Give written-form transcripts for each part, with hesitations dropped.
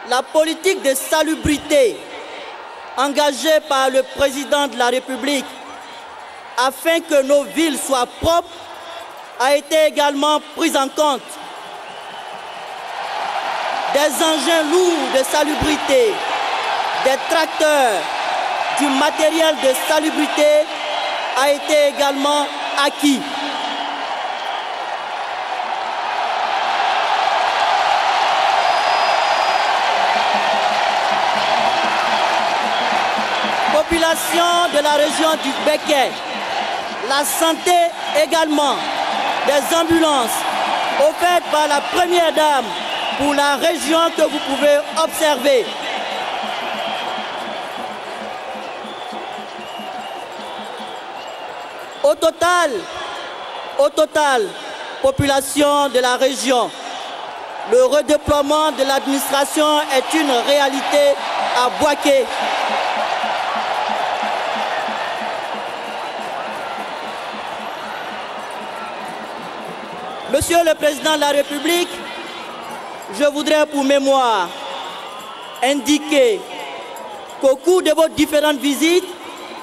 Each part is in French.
La politique de salubrité engagée par le président de la République afin que nos villes soient propres a été également prise en compte. Des engins lourds de salubrité, des tracteurs, du matériel de salubrité a été également acquis. Population de la région du Béquet, la santé également, des ambulances offertes par la première dame pour la région que vous pouvez observer. Au total, population de la région, le redéploiement de l'administration est une réalité à Bouaké. Monsieur le Président de la République, je voudrais pour mémoire indiquer qu'au cours de vos différentes visites,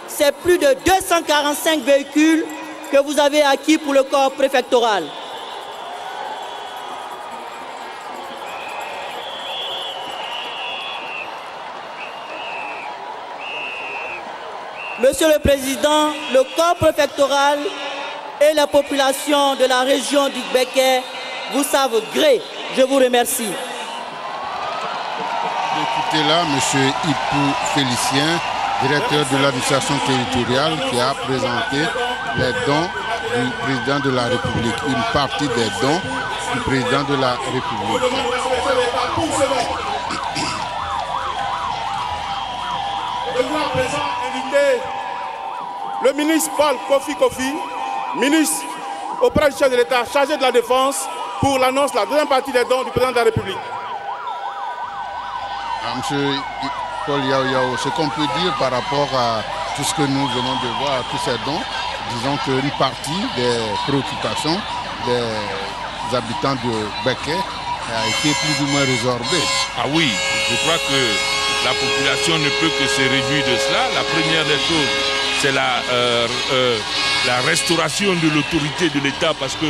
c'est plus de 245 véhicules que vous avez acquis pour le corps préfectoral. Monsieur le Président, le corps préfectoral et la population de la région du Béquet vous savent gré. Je vous remercie. Écoutez là, M. Ipou Félicien, directeur de l'administration territoriale, qui a présenté les dons du président de la République, une partie des dons du président de la République. Je dois à présent inviter le ministre Paul Kofi, ministre auprès du chef de l'État chargé de la Défense, pour l'annonce de la deuxième partie des dons du président de la République. Monsieur Paul Yao, ce qu'on peut dire par rapport à tout ce que nous venons de voir, tous ces dons, disons qu'une partie des préoccupations des habitants de Béquet a été plus ou moins résorbée. Ah oui, je crois que la population ne peut que se réjouir de cela. La première des choses, c'est la restauration de l'autorité de l'État, parce que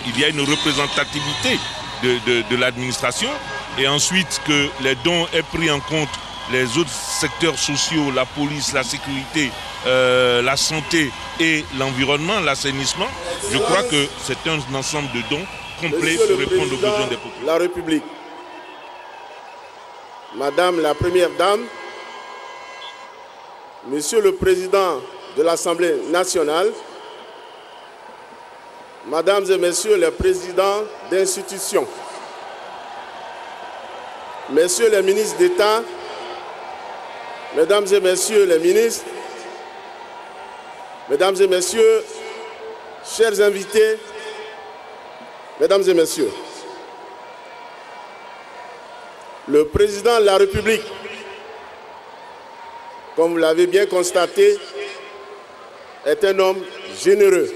il y a une représentativité de l'administration, et ensuite que les dons aient pris en compte les autres secteurs sociaux, la police, la sécurité, la santé et l'environnement, l'assainissement. Je crois que c'est un ensemble de dons complets pour répondre aux besoins des populations. La République, Madame la Première Dame, Monsieur le Président de l'Assemblée nationale, Mesdames et Messieurs les présidents d'institutions, Messieurs les ministres d'État, Mesdames et Messieurs les ministres, Mesdames et Messieurs, chers invités, Mesdames et Messieurs, le Président de la République, comme vous l'avez bien constaté, est un homme généreux.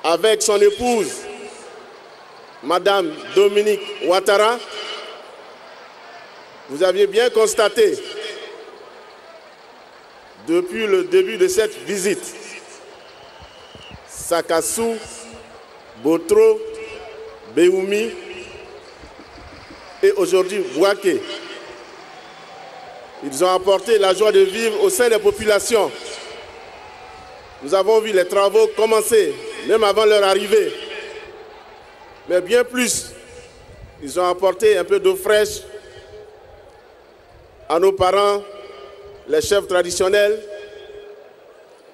Avec son épouse, Madame Dominique Ouattara, vous aviez bien constaté, depuis le début de cette visite, Sakassou, Botro, Béoumi et aujourd'hui Bouaké, ils ont apporté la joie de vivre au sein des populations. Nous avons vu les travaux commencer, même avant leur arrivée. Mais bien plus, ils ont apporté un peu d'eau fraîche à nos parents, les chefs traditionnels,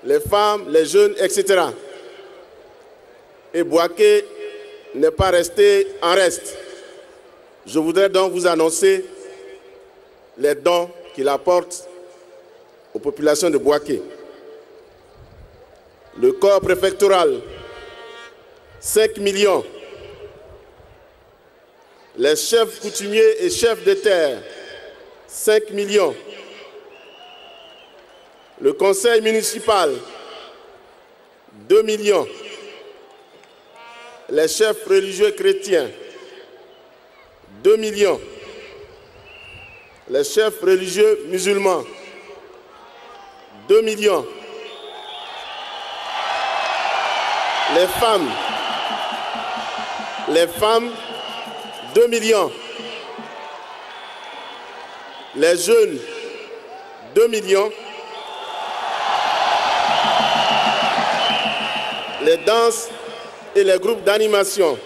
les femmes, les jeunes, etc. Et Bouaké n'est pas resté en reste. Je voudrais donc vous annoncer les dons qu'il apporte aux populations de Bouaké. Le corps préfectoral, 5 millions. Les chefs coutumiers et chefs de terre, 5 millions. Le conseil municipal, 2 millions. Les chefs religieux chrétiens, 2 millions. Les chefs religieux musulmans, 2 millions. Les femmes, 2 millions. Les jeunes, 2 millions. Les danses et les groupes d'animation,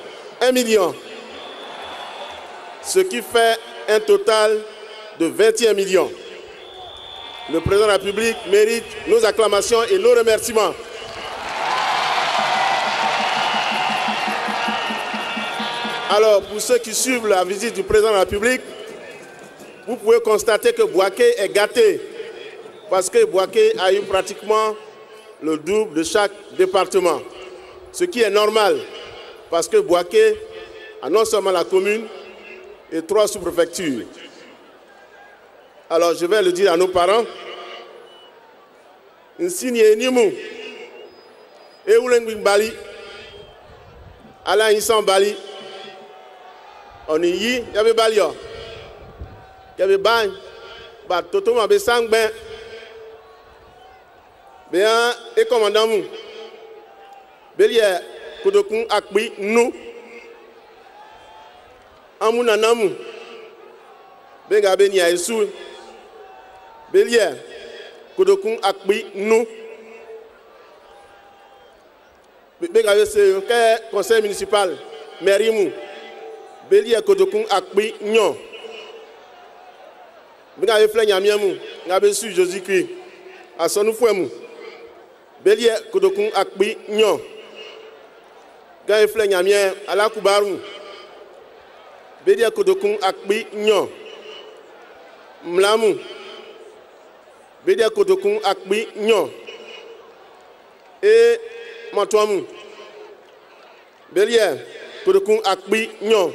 1 million. Ce qui fait un total de 21 millions. Le président de la République mérite nos acclamations et nos remerciements. Alors, pour ceux qui suivent la visite du président de la République, vous pouvez constater que Bouaké est gâté parce que Bouaké a eu pratiquement le double de chaque département. Ce qui est normal parce que Bouaké a non seulement la commune et 3 sous-préfectures. Alors je vais le dire à nos parents. Insigne Nimou et Oulengwing Bali, Alain Issan Bali, on y y avait Balio, il y avait Bagne, Toto Mabé Sangben, bien et commandant Mou, Bélier, Kodokun Akbi, nous, Amounanamu, Benga Benya Esou, Bélier, Kodokun Akbi, nous, Benga c'est conseil municipal, Merimou, Bélier, Kodokun Akbi, Nyon, Benga Flanyamiamou, Nabe Su Josikri, à son Fouemou, Bélier, Kodokun Akbi, Nyon. Gagne Flanyamien à la Koubarou. Bédia Kodokun Akbi Nyon. Mlamou. Bédia Kodokun Akbi Nyon. Et Matouamou. Bélia Kodokun Akbi Nyon.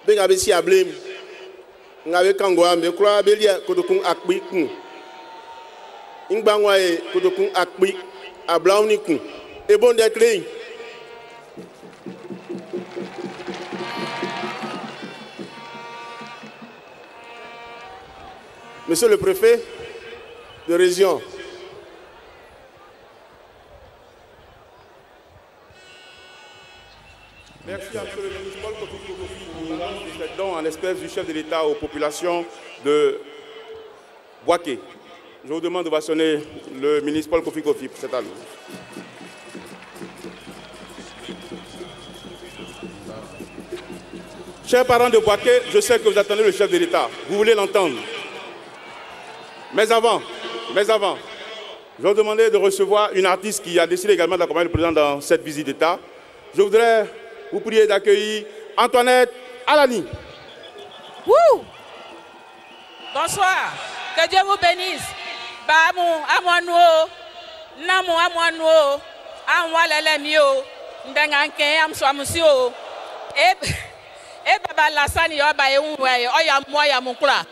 Béga Bessi Ablem. N'avait Kangoa, mais crois Bélia Kodokun Akbi Kou. Ingbangwae Kodokun Akbi Ablaunikou. Et bon d'être. Monsieur le préfet de région, merci à M. le ministre Paul Kofi pour cette don en espèces du chef de l'État aux populations de Bouaké. Je vous demande de vationner le ministre Paul Kofi pour cette année. Chers parents de Bouaké, je sais que vous attendez le chef de l'État. Vous voulez l'entendre. Mais avant, je vais vous demander de recevoir une artiste qui a décidé également d'accompagner le président dans cette visite d'État. Je voudrais vous prier d'accueillir Antoinette Alani. Wouh! Bonsoir, que Dieu vous bénisse. Bamou, amouanou, namou, amouanou, amoualélémio, mbenganke, amsouamousio. Et baba lassani yoba et oué, oyamou, yamoukla.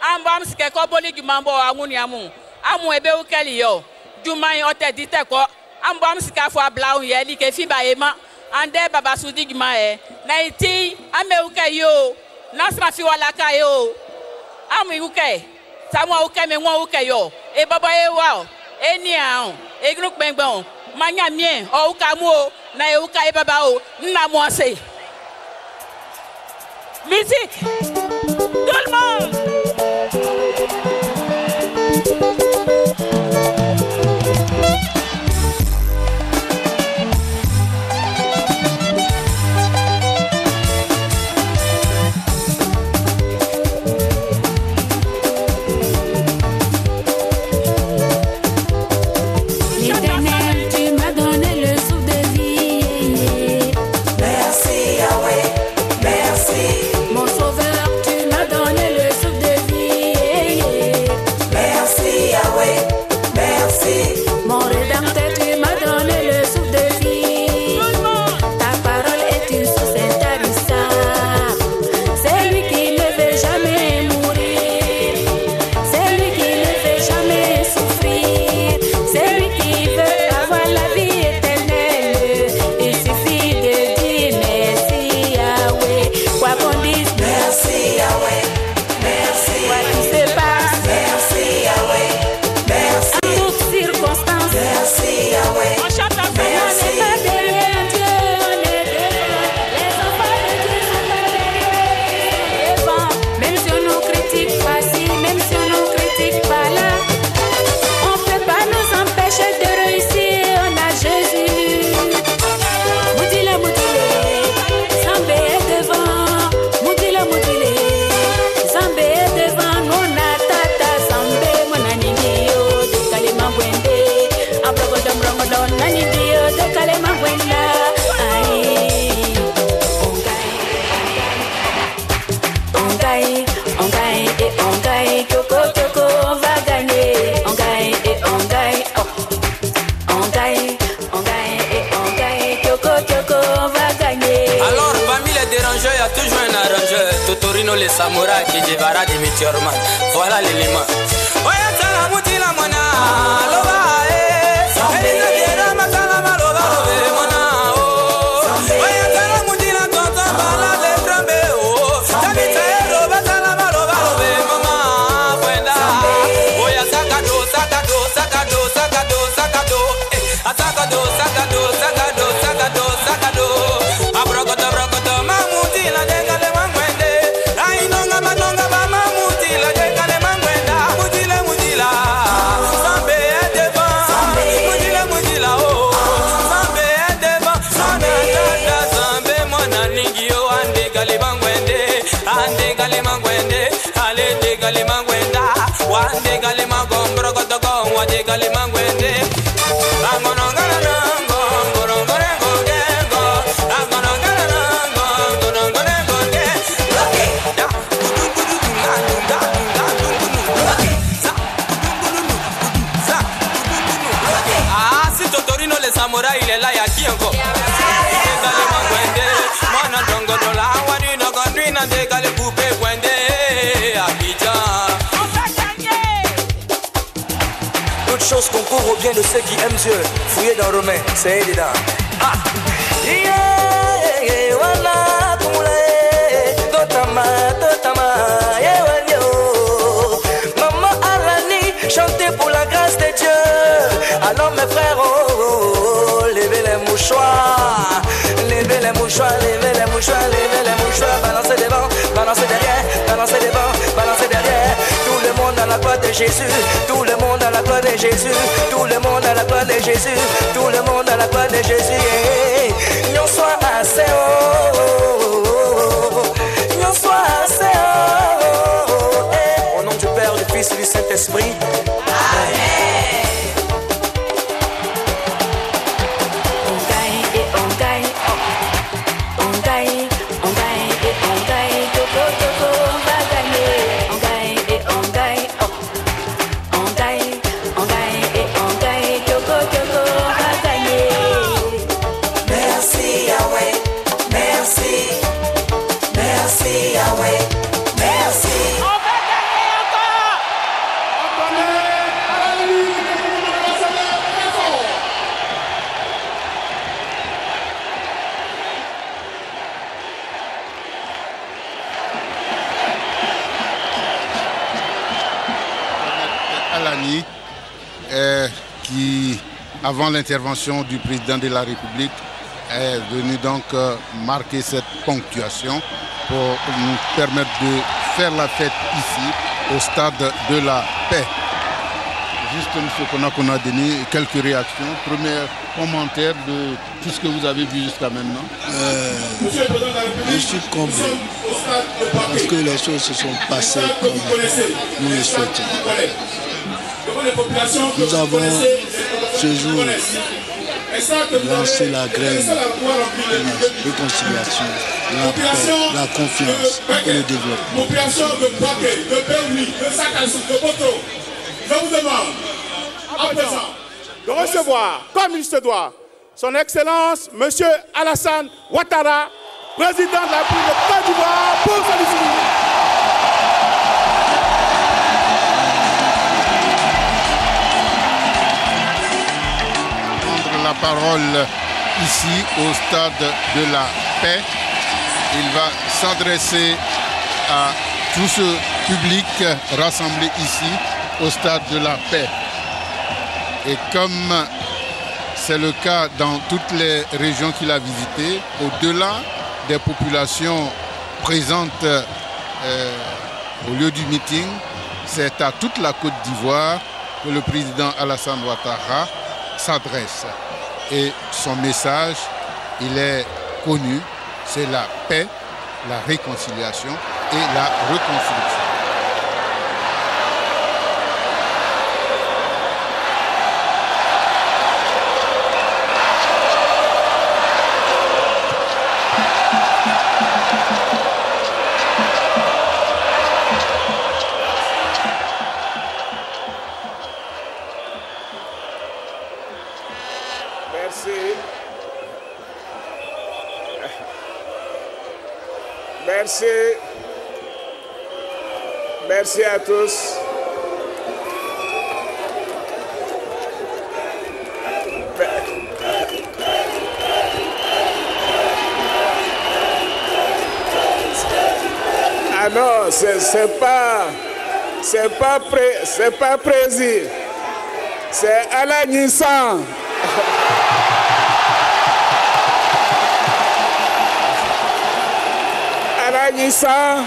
Ambam sike ko boli gumambo amuni amu amu ebe ukeli yo jumai ote dite ko ambam sika fo ablaun ye li ke fi baema ande baba sudi guma e na iti ame uke yo nasra fi wala ka yo amu uke samu uke me won uke yo e baba e wa e ni an e gnu pengban manya mien o uka mu o na e uka e baba o na mo ase musique tout le monde. Merci Yahweh, merci. Mon sauveur, tu m'as donné le souffle Totorino les samouraïs qui débarrassent des météorman. Voilà l'élément. Il est là, il y a qui encore? Toute chose concourt au bien de ceux qui aiment Dieu. Fouillez dans Romain, c'est dedans. Ah. Maman Arani, chantez pour la grâce de Dieu. Alors mes frères, levez les mouchoirs, levez les mouchoirs, levez les mouchoirs, levez les mouchoirs, balancez devant, balancez derrière, balancez devant, balancez derrière. Tout le monde à la gloire de Jésus, tout le monde à la gloire de Jésus, tout le monde à la gloire de Jésus, tout le monde à la gloire de Jésus. Nous soit assez haut, nous soit assez haut. Au nom du Père, du Fils et du Saint-Esprit. Amen. Qui, avant l'intervention du président de la République, est venu donc marquer cette ponctuation pour nous permettre de faire la fête ici, au stade de la paix. Juste, M. Konakona Denis, quelques réactions. Premier commentaire de tout ce que vous avez vu jusqu'à maintenant. Je suis comblé parce que les choses se sont passées comme nous le souhaitons. Nous avons ce jour lancé la graine de la réconciliation, la paix, la confiance et le développement. Je vous demande à présent de recevoir, comme il se doit, son Excellence, M. Alassane Ouattara, président de la République de Côte d'Ivoire, pour solliciter. La parole ici au stade de la paix. Il va s'adresser à tout ce public rassemblé ici au stade de la paix. Et comme c'est le cas dans toutes les régions qu'il a visitées, au-delà des populations présentes au lieu du meeting, c'est à toute la Côte d'Ivoire que le président Alassane Ouattara s'adresse. Et son message, il est connu, c'est la paix, la réconciliation et la reconstruction. Merci. Merci. Merci à tous. Ah non, c'est pas président. C'est Alain Nissan. Alain Nissan.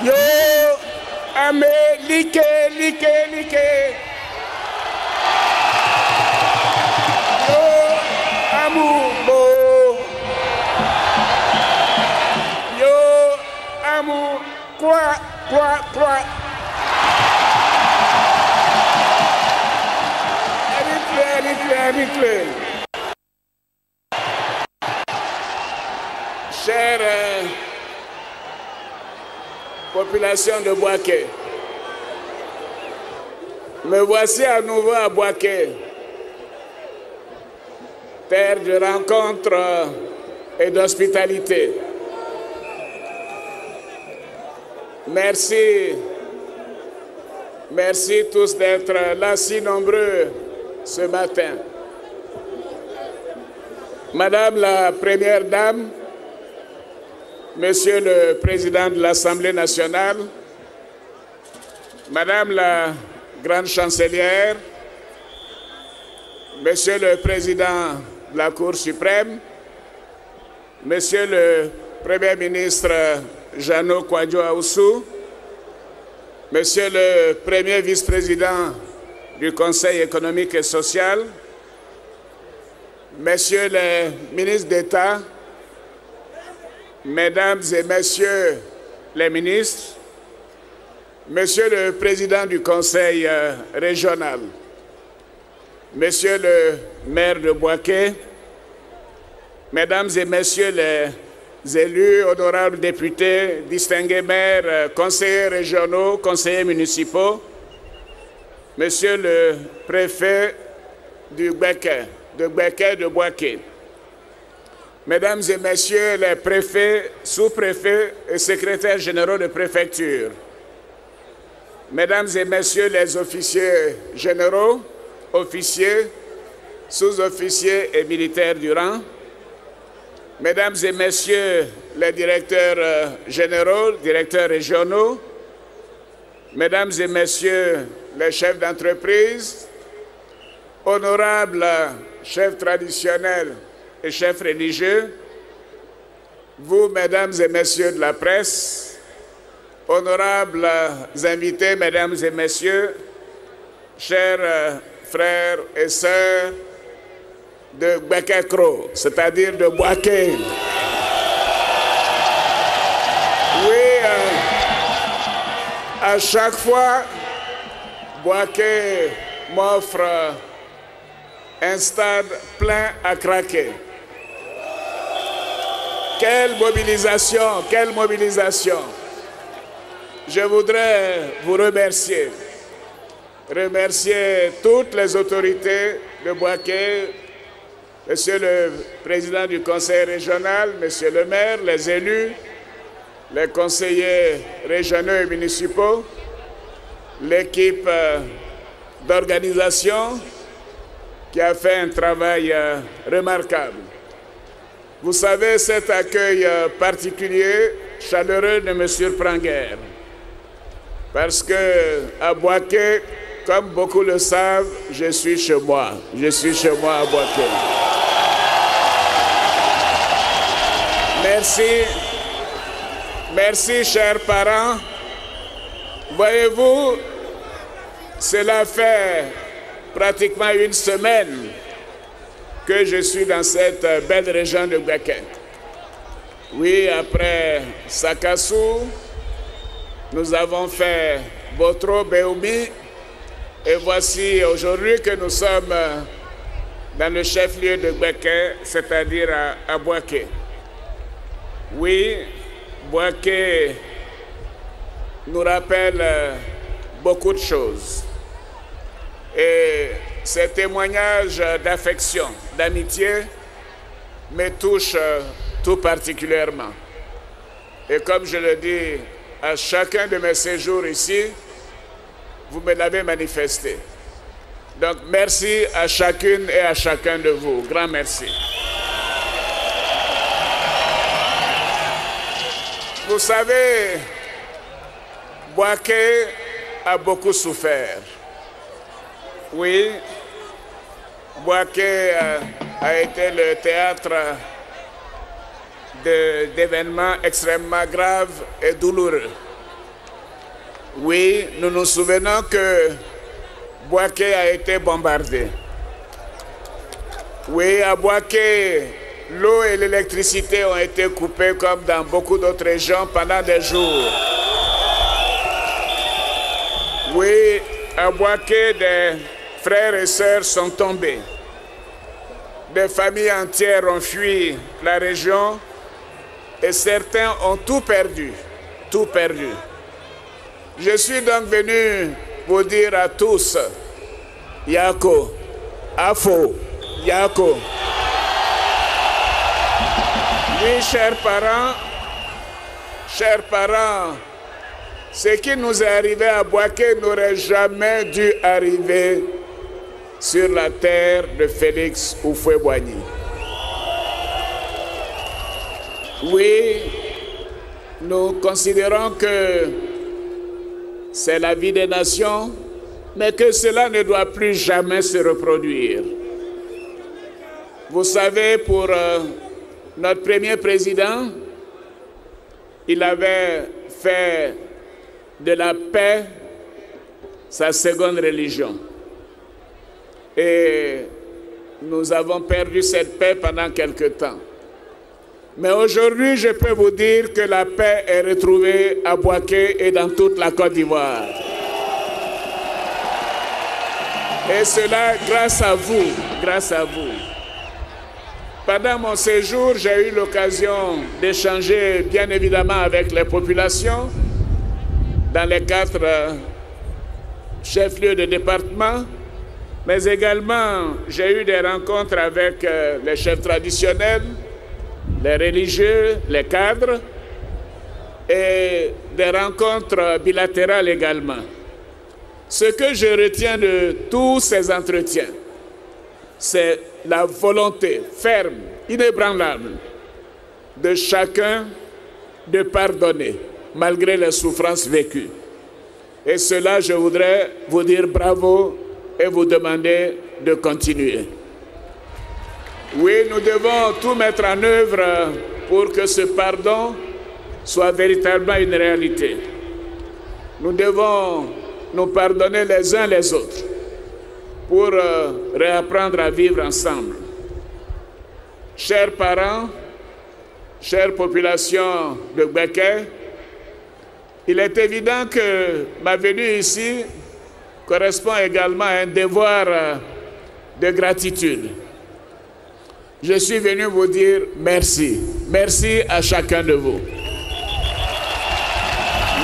Yo, ame, like. Yo, amu, bo. Yo, amu, quoi. Eric. Chère population de Boaké, me voici à nouveau à Boaké, terre de rencontres et d'hospitalité. Merci tous d'être là si nombreux ce matin. Madame la Première Dame, Monsieur le Président de l'Assemblée nationale, Madame la Grande Chancelière, Monsieur le Président de la Cour suprême, Monsieur le Premier ministre Jeannot Kouadio-Aoussou, Monsieur le Premier vice-président du Conseil économique et social, Messieurs les ministres d'État, Mesdames et Messieurs les ministres, Monsieur le Président du Conseil régional, Monsieur le maire de Boaké, Mesdames et Messieurs les élus, honorables députés, distingués maires, conseillers régionaux, conseillers municipaux, Monsieur le préfet de Boaké, Mesdames et Messieurs les préfets, sous-préfets et secrétaires généraux de préfecture, Mesdames et Messieurs les officiers généraux, officiers, sous-officiers et militaires du rang, Mesdames et Messieurs les directeurs généraux, directeurs régionaux, Mesdames et Messieurs les chefs d'entreprise, honorables chefs traditionnels et chefs religieux, vous, Mesdames et Messieurs de la presse, honorables invités, Mesdames et Messieurs, chers frères et sœurs de Bekekro, c'est-à-dire de Boaké. Oui, à chaque fois, Boaké m'offre un stade plein à craquer. Quelle mobilisation, quelle mobilisation. Je voudrais vous remercier. Remercier toutes les autorités de Boaké, Monsieur le Président du Conseil régional, Monsieur le maire, les élus, les conseillers régionaux et municipaux, l'équipe d'organisation qui a fait un travail remarquable. Vous savez, cet accueil particulier, chaleureux ne me surprend guère. Parce que à Boaké, comme beaucoup le savent, je suis chez moi. Je suis chez moi à Boaké. Merci. Merci, chers parents. Voyez-vous, cela fait pratiquement une semaine que je suis dans cette belle région de Boaké. Oui, après Sakassou, nous avons fait Botro, Béoumi, et voici aujourd'hui que nous sommes dans le chef-lieu de Boaké, c'est-à-dire à Boaké. Oui, Boaké nous rappelle beaucoup de choses. Et ces témoignages d'affection, d'amitié me touchent tout particulièrement. Et comme je le dis à chacun de mes séjours ici, vous me l'avez manifesté. Donc merci à chacune et à chacun de vous. Grand merci. Vous savez, Bouaké a beaucoup souffert. Oui, Bouaké a été le théâtre d'événements extrêmement graves et douloureux. Oui, nous nous souvenons que Bouaké a été bombardé. Oui, à Bouaké, l'eau et l'électricité ont été coupées comme dans beaucoup d'autres régions pendant des jours. Oui, à Bouaké, des frères et sœurs sont tombés. Des familles entières ont fui la région et certains ont tout perdu, tout perdu. Je suis donc venu pour dire à tous, Yako, Afo, Yako. Oui, chers parents, ce qui nous est arrivé à Bouaké n'aurait jamais dû arriver sur la terre de Félix Houphouët-Boigny. Oui, nous considérons que c'est la vie des nations, mais que cela ne doit plus jamais se reproduire. Vous savez, pour notre premier président, il avait fait de la paix sa seconde religion. Et nous avons perdu cette paix pendant quelque temps. Mais aujourd'hui, je peux vous dire que la paix est retrouvée à Bouaké et dans toute la Côte d'Ivoire. Et cela grâce à vous, grâce à vous. Pendant mon séjour, j'ai eu l'occasion d'échanger bien évidemment avec les populations dans les 4 chefs-lieux de département, mais également j'ai eu des rencontres avec les chefs traditionnels, les religieux, les cadres, et des rencontres bilatérales également. Ce que je retiens de tous ces entretiens, c'est la volonté ferme, inébranlable de chacun de pardonner, malgré les souffrances vécues. Et cela, je voudrais vous dire bravo et vous demander de continuer. Oui, nous devons tout mettre en œuvre pour que ce pardon soit véritablement une réalité. Nous devons nous pardonner les uns les autres pour réapprendre à vivre ensemble. Chers parents, chère population de Bouaké, il est évident que ma venue ici correspond également à un devoir de gratitude. Je suis venu vous dire merci. Merci à chacun de vous.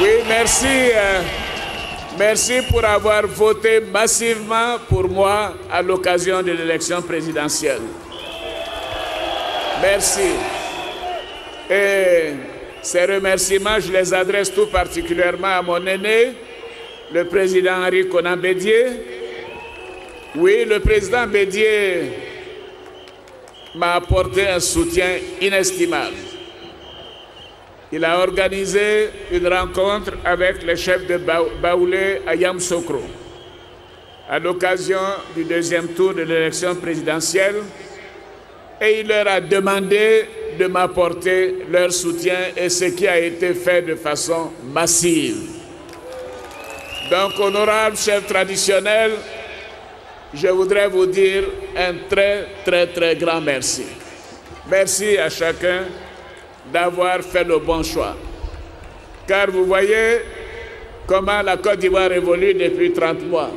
Oui, merci. Merci pour avoir voté massivement pour moi à l'occasion de l'élection présidentielle. Merci. Et ces remerciements, je les adresse tout particulièrement à mon aîné, le président Henri Konan Bédié. Oui, le président Bédié m'a apporté un soutien inestimable. Il a organisé une rencontre avec les chefs de Baoulé à Yamoussoukro à l'occasion du 2e tour de l'élection présidentielle et il leur a demandé de m'apporter leur soutien et ce qui a été fait de façon massive. Donc, honorable chef traditionnel, je voudrais vous dire un très grand merci. Merci à chacun d'avoir fait le bon choix. Car vous voyez comment la Côte d'Ivoire évolue depuis 30 mois.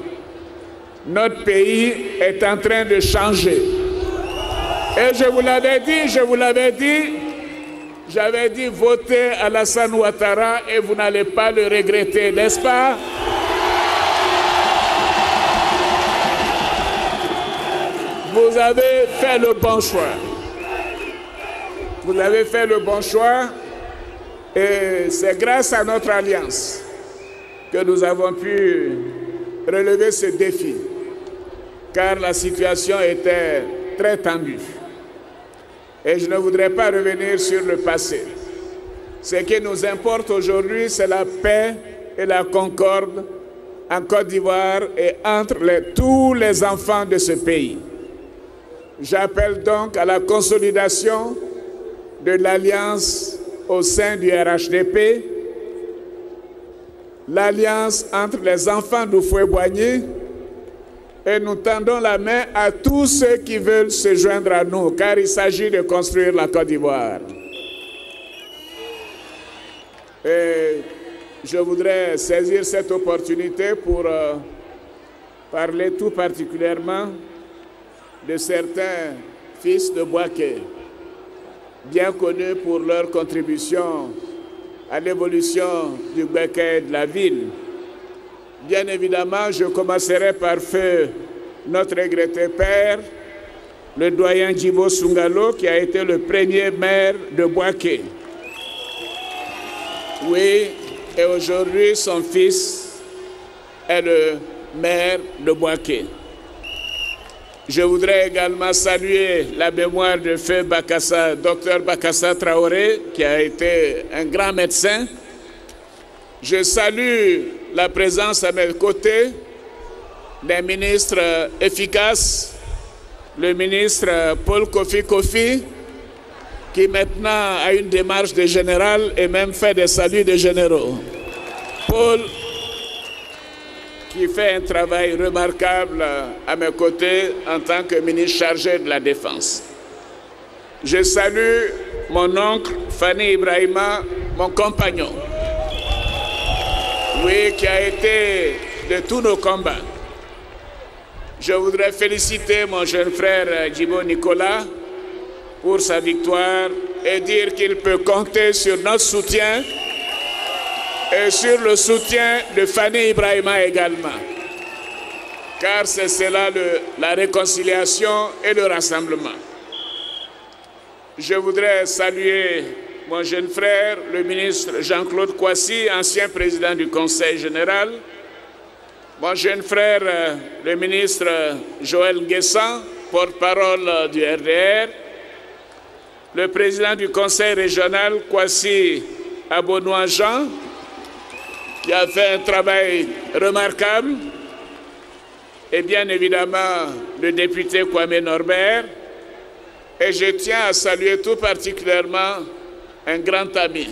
Notre pays est en train de changer. Et je vous l'avais dit, j'avais dit votez Alassane Ouattara et vous n'allez pas le regretter, n'est-ce pas? Vous avez fait le bon choix. Vous avez fait le bon choix et c'est grâce à notre alliance que nous avons pu relever ce défi, car la situation était très tendue. Et je ne voudrais pas revenir sur le passé. Ce qui nous importe aujourd'hui, c'est la paix et la concorde en Côte d'Ivoire et entre tous les enfants de ce pays. J'appelle donc à la consolidation de l'alliance au sein du RHDP, l'alliance entre les enfants d'Houphouët-Boigny, et nous tendons la main à tous ceux qui veulent se joindre à nous, car il s'agit de construire la Côte d'Ivoire. Et je voudrais saisir cette opportunité pour parler tout particulièrement de certains fils de Bouaké, bien connus pour leur contribution à l'évolution du Béké de la ville. Bien évidemment, je commencerai par feu notre regretté père, le doyen Djibo Sungalo, qui a été le premier maire de Bouaké. Oui, et aujourd'hui, son fils est le maire de Bouaké. Je voudrais également saluer la mémoire de feu Bakassa, Dr Bakassa Traoré, qui a été un grand médecin. Je salue la présence à mes côtés des ministres efficaces, le ministre Paul Kofi Kofi, qui maintenant a une démarche de général et même fait des saluts de généraux. Paul, qui fait un travail remarquable à mes côtés en tant que ministre chargé de la Défense. Je salue mon oncle Fani Ibrahima, mon compagnon, oui, qui a été de tous nos combats. Je voudrais féliciter mon jeune frère Djibo Nicolas pour sa victoire et dire qu'il peut compter sur notre soutien et sur le soutien de Fani Ibrahima également, car c'est cela la réconciliation et le rassemblement. Je voudrais saluer mon jeune frère, le ministre Jean-Claude Kouassi, ancien président du Conseil général, mon jeune frère, le ministre Joël Nguessan, porte-parole du RDR, le président du Conseil régional, Kouassi Abonois Jean, qui a fait un travail remarquable, et bien évidemment le député Kwame Norbert. Et je tiens à saluer tout particulièrement un grand ami,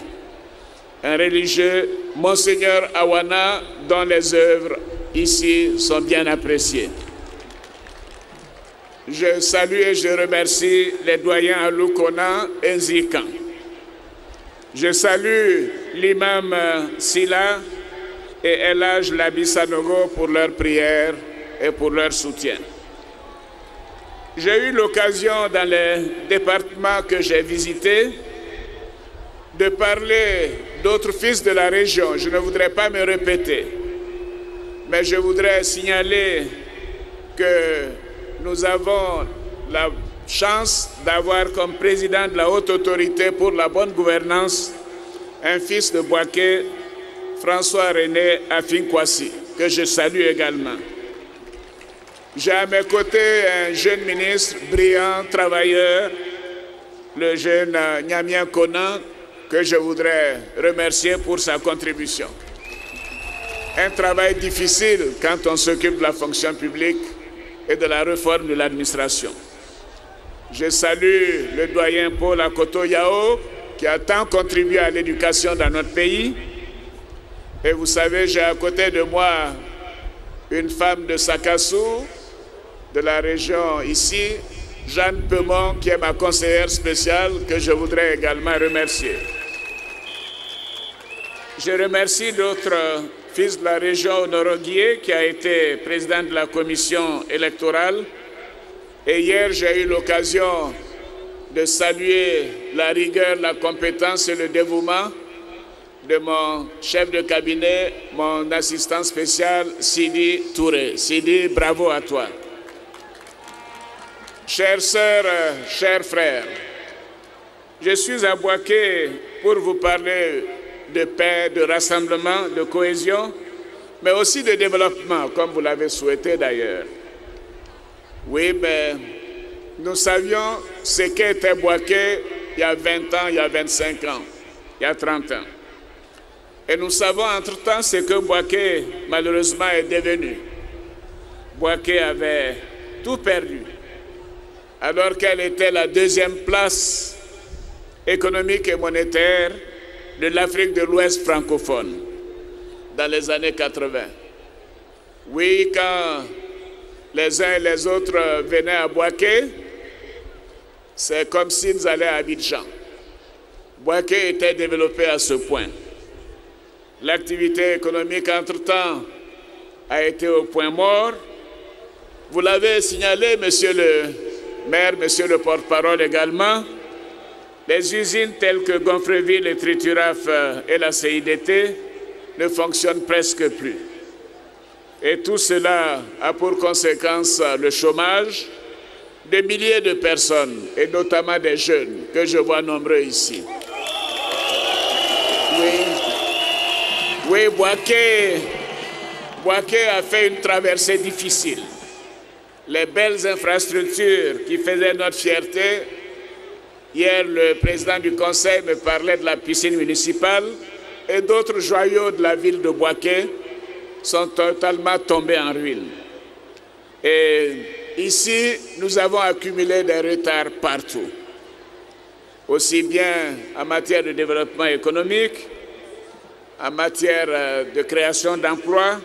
un religieux, Monseigneur Awana, dont les œuvres ici sont bien appréciées. Je salue et je remercie les doyens Alou Kona et Nzikan. Je salue l'imam Sila et Elhaj Labissanogo pour leurs prières et pour leur soutien. J'ai eu l'occasion dans les départements que j'ai visités de parler d'autres fils de la région. Je ne voudrais pas me répéter, mais je voudrais signaler que nous avons la chance d'avoir comme président de la haute autorité pour la bonne gouvernance un fils de Bouaké, François-René Afin-Kouassi, que je salue également. J'ai à mes côtés un jeune ministre brillant, travailleur, le jeune Nyamien Konan, que je voudrais remercier pour sa contribution. Un travail difficile quand on s'occupe de la fonction publique et de la réforme de l'administration. Je salue le doyen Paul Akoto Yao, qui a tant contribué à l'éducation dans notre pays. Et vous savez, j'ai à côté de moi une femme de Sakassou, de la région ici, Jeanne Pemont, qui est ma conseillère spéciale, que je voudrais également remercier. Je remercie d'autres fils de la région Honoroguier, qui a été président de la commission électorale. Et hier, j'ai eu l'occasion de saluer la rigueur, la compétence et le dévouement de mon chef de cabinet, mon assistant spécial, Sidi Touré. Sidi, bravo à toi. chères sœurs, chers frères, je suis à Bouaké pour vous parler de paix, de rassemblement, de cohésion, mais aussi de développement, comme vous l'avez souhaité d'ailleurs. Oui, mais nous savions ce qu'était Bouaké il y a 20 ans, il y a 25 ans, il y a 30 ans. Et nous savons entre-temps ce que Bouaké, malheureusement, est devenu. Bouaké avait tout perdu, alors qu'elle était la deuxième place économique et monétaire de l'Afrique de l'Ouest francophone dans les années 80. Oui, quand les uns et les autres venaient à Bouaké, c'est comme s'ils allaient à Abidjan. Bouaké était développé à ce point. L'activité économique, entre-temps, a été au point mort. Vous l'avez signalé, monsieur le maire, monsieur le porte-parole également, les usines telles que Gonfreville, et Trituraf et la CIDT ne fonctionnent presque plus. Et tout cela a pour conséquence le chômage de milliers de personnes, et notamment des jeunes, que je vois nombreux ici. Oui, Bouaké a fait une traversée difficile. Les belles infrastructures qui faisaient notre fierté. Hier, le président du conseil me parlait de la piscine municipale et d'autres joyaux de la ville de Bouaké sont totalement tombés en ruine. Et ici, nous avons accumulé des retards partout, aussi bien en matière de développement économique, en matière de création d'emplois,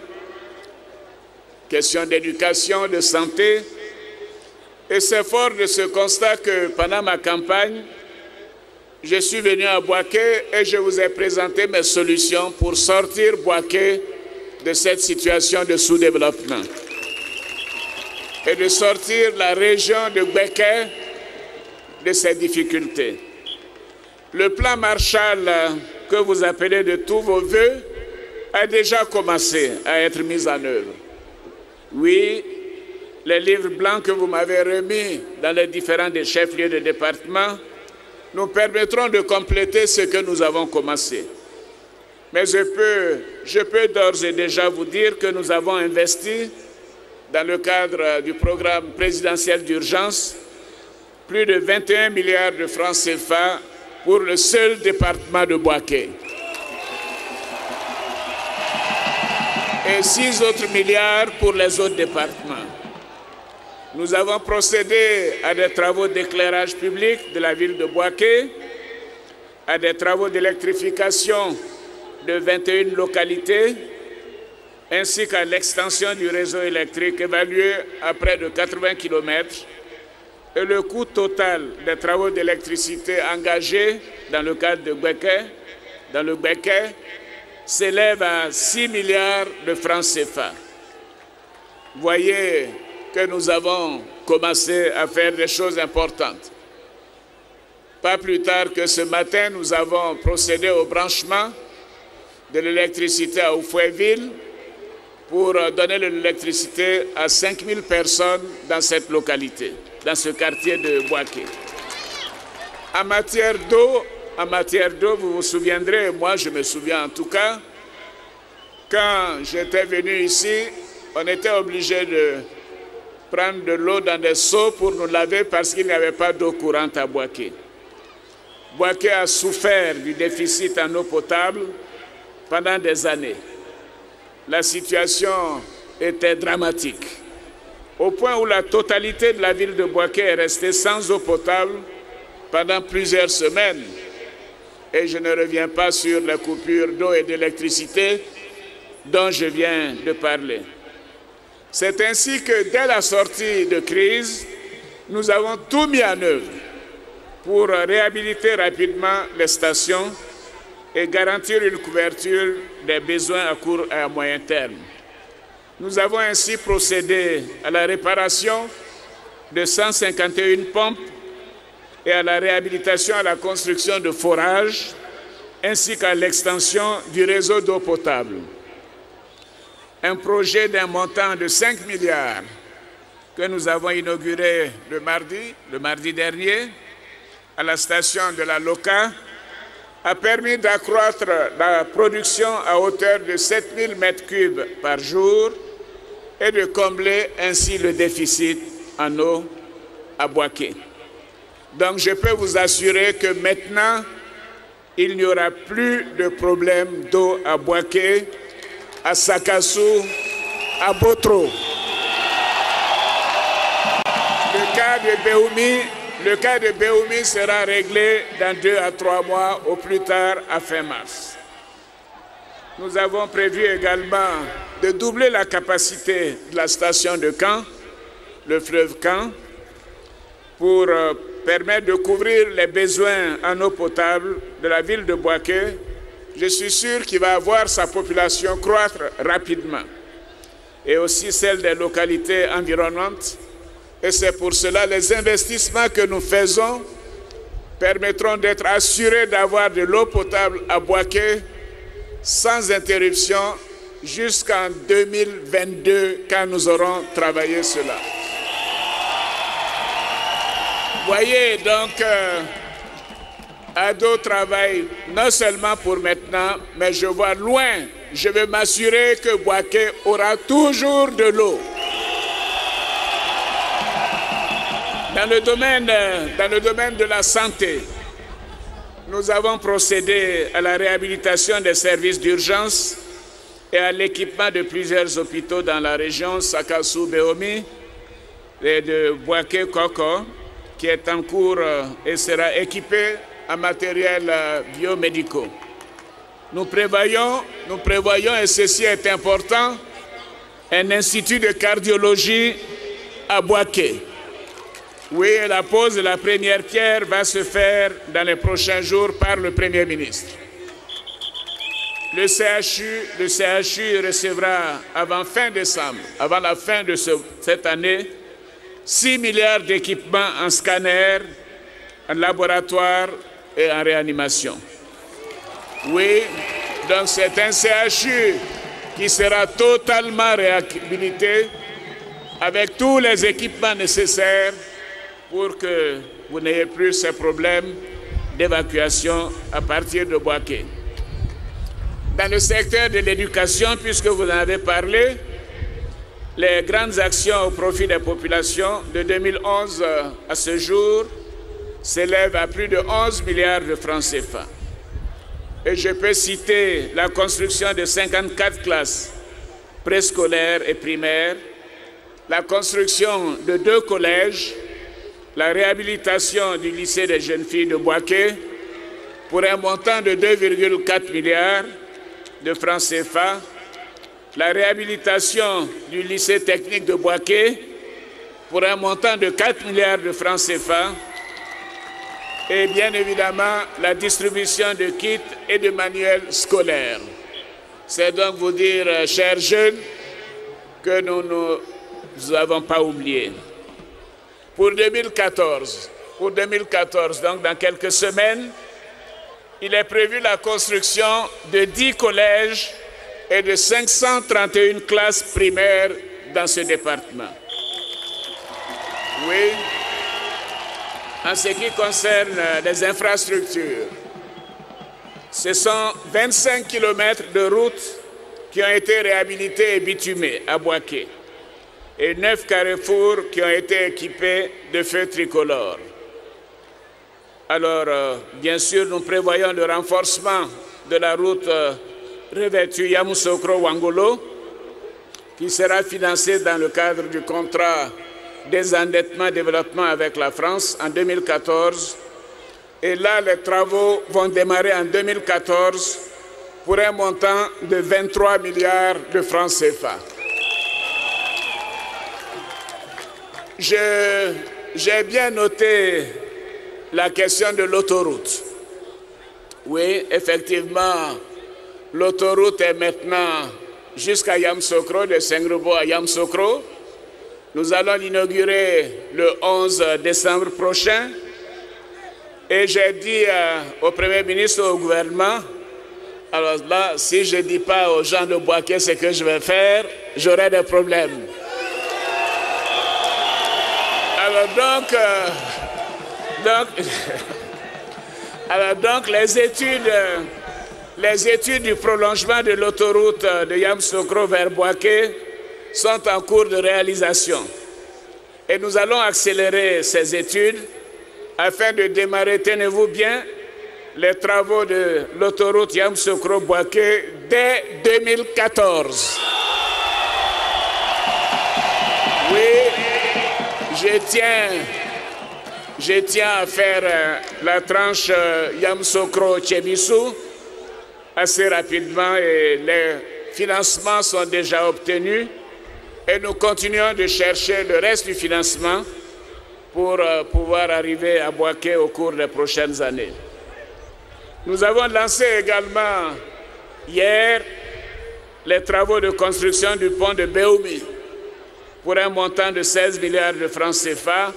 question d'éducation, de santé. Et c'est fort de ce constat que pendant ma campagne, je suis venu à Bouaké et je vous ai présenté mes solutions pour sortir Bouaké de cette situation de sous-développement et de sortir la région de Gbeke de ces difficultés. Le plan Marshall que vous appelez de tous vos voeux a déjà commencé à être mis en œuvre. Oui, les livres blancs que vous m'avez remis dans les différents chefs-lieux de département nous permettront de compléter ce que nous avons commencé. Mais je peux d'ores et déjà vous dire que nous avons investi dans le cadre du programme présidentiel d'urgence plus de 21 milliards de francs CFA pour le seul département de Bouaké. Et 6 autres milliards pour les autres départements. Nous avons procédé à des travaux d'éclairage public de la ville de Bouaké, à des travaux d'électrification de 21 localités, ainsi qu'à l'extension du réseau électrique évalué à près de 80 km. Et le coût total des travaux d'électricité engagés dans le cadre de Gbeke, s'élève à 6 milliards de francs CFA. Vous voyez que nous avons commencé à faire des choses importantes. Pas plus tard que ce matin, nous avons procédé au branchement de l'électricité à Oufouéville pour donner de l'électricité à 5000 personnes dans cette localité, dans ce quartier de Bouaké. En matière d'eau, vous vous souviendrez, moi je me souviens en tout cas, quand j'étais venu ici, on était obligé de prendre de l'eau dans des seaux pour nous laver parce qu'il n'y avait pas d'eau courante à Bouaké. Bouaké a souffert du déficit en eau potable pendant des années. La situation était dramatique, au point où la totalité de la ville de Bouaké est restée sans eau potable pendant plusieurs semaines. Et je ne reviens pas sur les coupures d'eau et d'électricité dont je viens de parler. C'est ainsi que dès la sortie de crise, nous avons tout mis en œuvre pour réhabiliter rapidement les stations et garantir une couverture des besoins à court et à moyen terme. Nous avons ainsi procédé à la réparation de 151 pompes et à la réhabilitation, à la construction de forages, ainsi qu'à l'extension du réseau d'eau potable. Un projet d'un montant de 5 milliards que nous avons inauguré le mardi dernier, à la station de la Loca, a permis d'accroître la production à hauteur de 7000 m3 par jour et de combler ainsi le déficit en eau à Bouaké. Donc je peux vous assurer que maintenant, il n'y aura plus de problème d'eau à Bouaké, à Sakassou, à Botro. Le cas de Béoumi sera réglé dans 2 à 3 mois, au plus tard à fin mars. Nous avons prévu également de doubler la capacité de la station de Caen, le fleuve Caen, pour permettre de couvrir les besoins en eau potable de la ville de Bouaké. Je suis sûr qu'il va voir sa population croître rapidement, et aussi celle des localités environnantes. Et c'est pour cela que les investissements que nous faisons permettront d'être assurés d'avoir de l'eau potable à Bouaké sans interruption jusqu'en 2022, quand nous aurons travaillé cela. Voyez donc, Ado travaille non seulement pour maintenant, mais je vois loin. Je veux m'assurer que Bouaké aura toujours de l'eau. Dans le domaine de la santé, nous avons procédé à la réhabilitation des services d'urgence et à l'équipement de plusieurs hôpitaux dans la région Sakassou-Béoumi et de Bouaké-Koko, qui est en cours et sera équipé en matériel biomédicaux. Nous prévoyons, et ceci est important, un institut de cardiologie à Bouaké. Oui, la pose de la première pierre va se faire dans les prochains jours par le Premier ministre. Le CHU recevra avant la fin de cette année, 6 milliards d'équipements en scanner, en laboratoire et en réanimation. Oui, donc c'est un CHU qui sera totalement réhabilité avec tous les équipements nécessaires pour que vous n'ayez plus ces problèmes d'évacuation à partir de Bouaké. Dans le secteur de l'éducation, puisque vous en avez parlé, les grandes actions au profit des populations de 2011 à ce jour s'élèvent à plus de 11 milliards de francs CFA. Et je peux citer la construction de 54 classes préscolaires et primaires, la construction de 2 collèges, la réhabilitation du lycée des jeunes filles de Bouaké pour un montant de 2,4 milliards de francs CFA, la réhabilitation du lycée technique de Bouaké pour un montant de 4 milliards de francs CFA et bien évidemment la distribution de kits et de manuels scolaires. C'est donc vous dire, chers jeunes, que nous ne vous avons pas oublié. Pour 2014, donc dans quelques semaines, il est prévu la construction de 10 collèges et de 531 classes primaires dans ce département. Oui, en ce qui concerne les infrastructures, ce sont 25 km de routes qui ont été réhabilités et bitumés à Bouaké, et 9 carrefours qui ont été équipés de feux tricolores. Alors, bien sûr, nous prévoyons le renforcement de la route revêtue Yamoussoukro-Wangolo, qui sera financée dans le cadre du contrat désendettement développement avec la France en 2014. Et là, les travaux vont démarrer en 2014 pour un montant de 23 milliards de francs CFA. J'ai bien noté la question de l'autoroute. Oui, effectivement, l'autoroute est maintenant jusqu'à Yamoussoukro, de Sengrobo à Yamoussoukro. Nous allons l'inaugurer le 11 décembre prochain. Et j'ai dit au Premier ministre, au gouvernement, alors là, si je ne dis pas aux gens de Bouaké ce que je vais faire, j'aurai des problèmes. Alors donc les études du prolongement de l'autoroute de Yamoussoukro vers Bouaké sont en cours de réalisation. Et nous allons accélérer ces études afin de démarrer, tenez-vous bien, les travaux de l'autoroute Yamoussoukro-Bouaké dès 2014. Oui, je tiens à faire la tranche Yamoussoukro-Tchébissou assez rapidement et les financements sont déjà obtenus et nous continuons de chercher le reste du financement pour pouvoir arriver à Bouaké au cours des prochaines années. Nous avons lancé également hier les travaux de construction du pont de Béoumi pour un montant de 16 milliards de francs CFA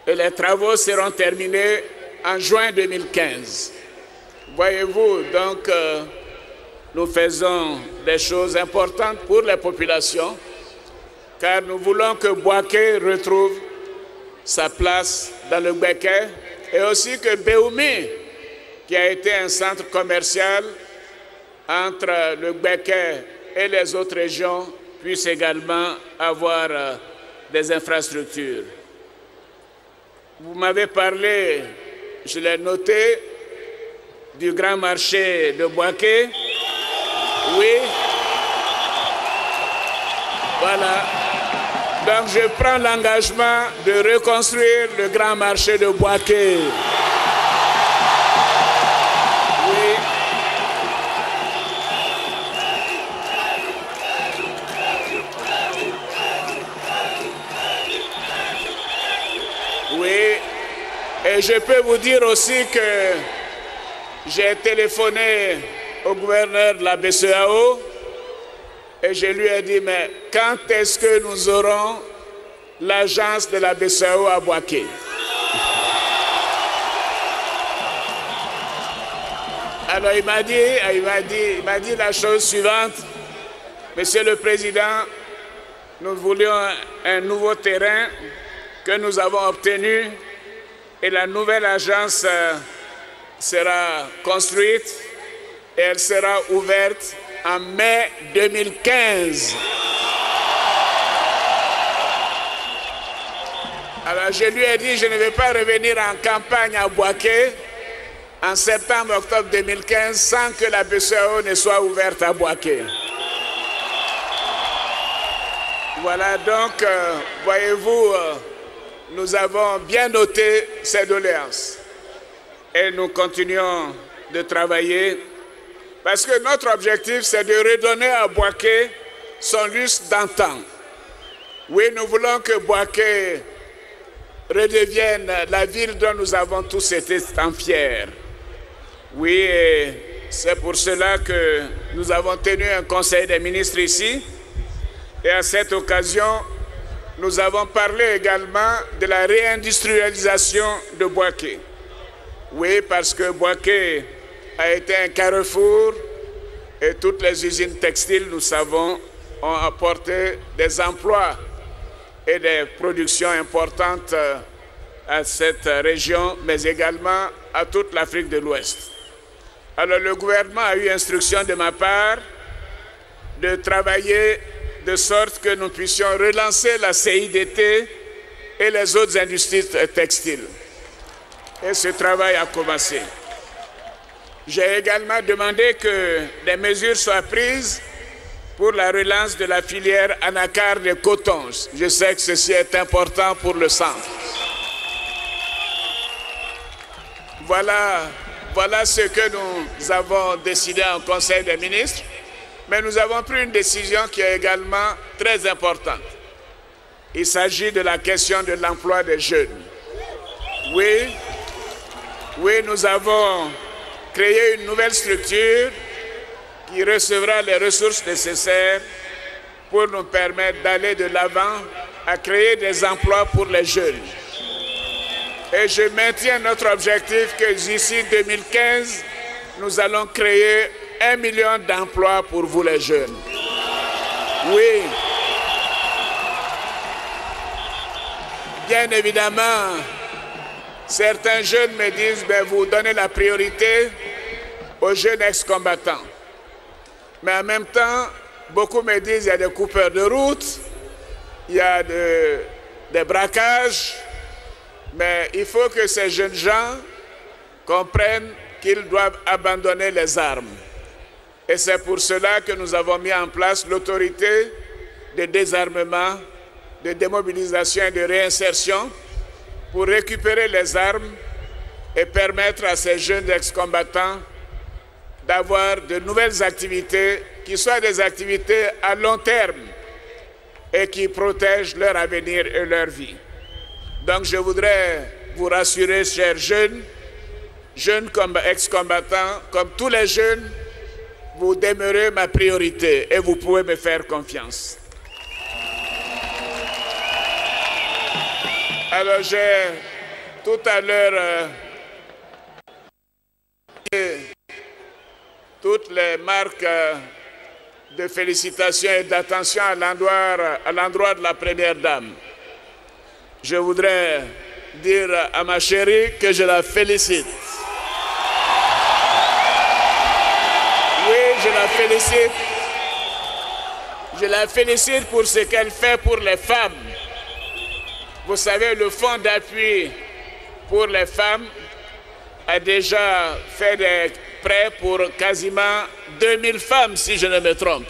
et les travaux seront terminés en juin 2015. Voyez-vous, donc, nous faisons des choses importantes pour les populations car nous voulons que Bouaké retrouve sa place dans le Béké et aussi que Béoumi, qui a été un centre commercial entre le Béké et les autres régions, puisse également avoir des infrastructures. Vous m'avez parlé, je l'ai noté, du grand marché de Bouaké. Oui. Voilà. Donc je prends l'engagement de reconstruire le grand marché de Bouaké. Et je peux vous dire aussi que j'ai téléphoné au gouverneur de la BCEAO et je lui ai dit, mais quand est-ce que nous aurons l'agence de la BCEAO à Bouaké? Alors il m'a dit la chose suivante, Monsieur le Président, nous voulions un nouveau terrain que nous avons obtenu et la nouvelle agence sera construite et elle sera ouverte en mai 2015. Alors je lui ai dit, je ne vais pas revenir en campagne à Bouaké en septembre-octobre 2015 sans que la BCEAO ne soit ouverte à Bouaké. Voilà donc, voyez-vous, nous avons bien noté ces doléances et nous continuons de travailler parce que notre objectif c'est de redonner à Bouaké son lustre d'antan. Oui, nous voulons que Bouaké redevienne la ville dont nous avons tous été tant fiers. Oui, c'est pour cela que nous avons tenu un conseil des ministres ici et à cette occasion, nous avons parlé également de la réindustrialisation de Bouaké. Oui, parce que Bouaké a été un carrefour et toutes les usines textiles, nous savons, ont apporté des emplois et des productions importantes à cette région, mais également à toute l'Afrique de l'Ouest. Alors le gouvernement a eu instruction de ma part de travailler de sorte que nous puissions relancer la CIDT et les autres industries textiles. Et ce travail a commencé. J'ai également demandé que des mesures soient prises pour la relance de la filière anacarde de coton. Je sais que ceci est important pour le centre. Voilà ce que nous avons décidé en Conseil des ministres. Mais nous avons pris une décision qui est également très importante. Il s'agit de la question de l'emploi des jeunes. Oui, nous avons créé une nouvelle structure qui recevra les ressources nécessaires pour nous permettre d'aller de l'avant à créer des emplois pour les jeunes. Et je maintiens notre objectif que d'ici 2015, nous allons créer 1 million d'emplois pour vous les jeunes. Oui. bien évidemment, certains jeunes me disent, ben, vous donnez la priorité aux jeunes ex-combattants. Mais en même temps, beaucoup me disent, il y a des coupeurs de route, il y a des braquages, mais il faut que ces jeunes gens comprennent qu'ils doivent abandonner les armes. Et c'est pour cela que nous avons mis en place l'autorité de désarmement, de démobilisation et de réinsertion pour récupérer les armes et permettre à ces jeunes ex-combattants d'avoir de nouvelles activités qui soient des activités à long terme et qui protègent leur avenir et leur vie. Donc je voudrais vous rassurer, chers jeunes comme ex-combattants, comme tous les jeunes, vous demeurez ma priorité et vous pouvez me faire confiance. Alors j'ai tout à l'heure toutes les marques de félicitations et d'attention à l'endroit de la première dame. Je voudrais dire à ma chérie que je la félicite. Oui, je la félicite. Je la félicite pour ce qu'elle fait pour les femmes. Vous savez, le fonds d'appui pour les femmes a déjà fait des prêts pour quasiment 2000 femmes, si je ne me trompe.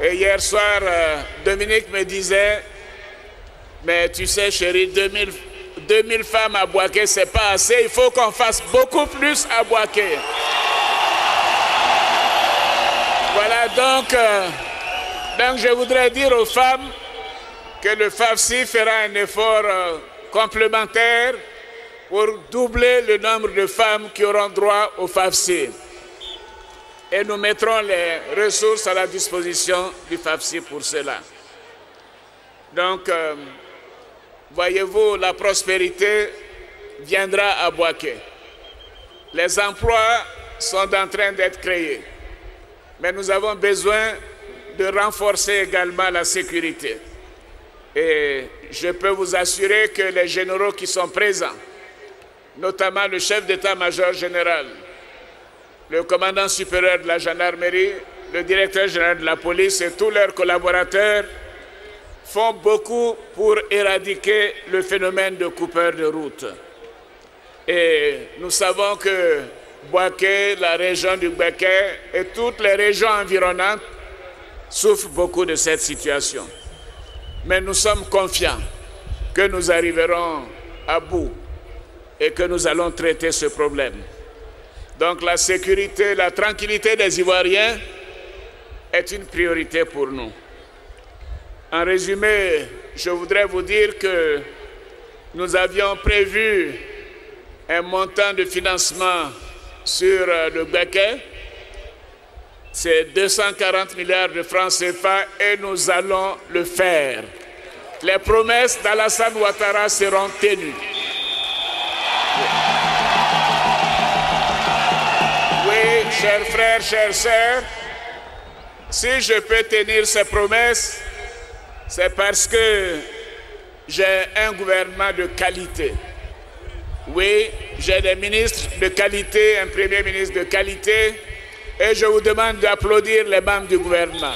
Et hier soir, Dominique me disait, mais tu sais, chérie, 2000 femmes à Boaké, c'est pas assez, il faut qu'on fasse beaucoup plus à Boaké. Voilà, donc je voudrais dire aux femmes que le FAFSI fera un effort complémentaire pour doubler le nombre de femmes qui auront droit au FAFSI. Et nous mettrons les ressources à la disposition du FAFSI pour cela. Donc, voyez-vous, la prospérité viendra à Boaké. Les emplois sont en train d'être créés. Mais nous avons besoin de renforcer également la sécurité. Et je peux vous assurer que les généraux qui sont présents, notamment le chef d'état-major général, le commandant supérieur de la gendarmerie, le directeur général de la police et tous leurs collaborateurs font beaucoup pour éradiquer le phénomène de coupeurs de route. Et nous savons que Boaké, la région du Béké et toutes les régions environnantes souffrent beaucoup de cette situation. Mais nous sommes confiants que nous arriverons à bout et que nous allons traiter ce problème. Donc la sécurité, la tranquillité des Ivoiriens est une priorité pour nous. En résumé, je voudrais vous dire que nous avions prévu un montant de financement sur le Béké. C'est 240 milliards de francs CFA et nous allons le faire. Les promesses d'Alassane Ouattara seront tenues. Oui, chers frères, chères sœurs, si je peux tenir ces promesses, c'est parce que j'ai un gouvernement de qualité. Oui, j'ai des ministres de qualité, un premier ministre de qualité, et je vous demande d'applaudir les membres du gouvernement.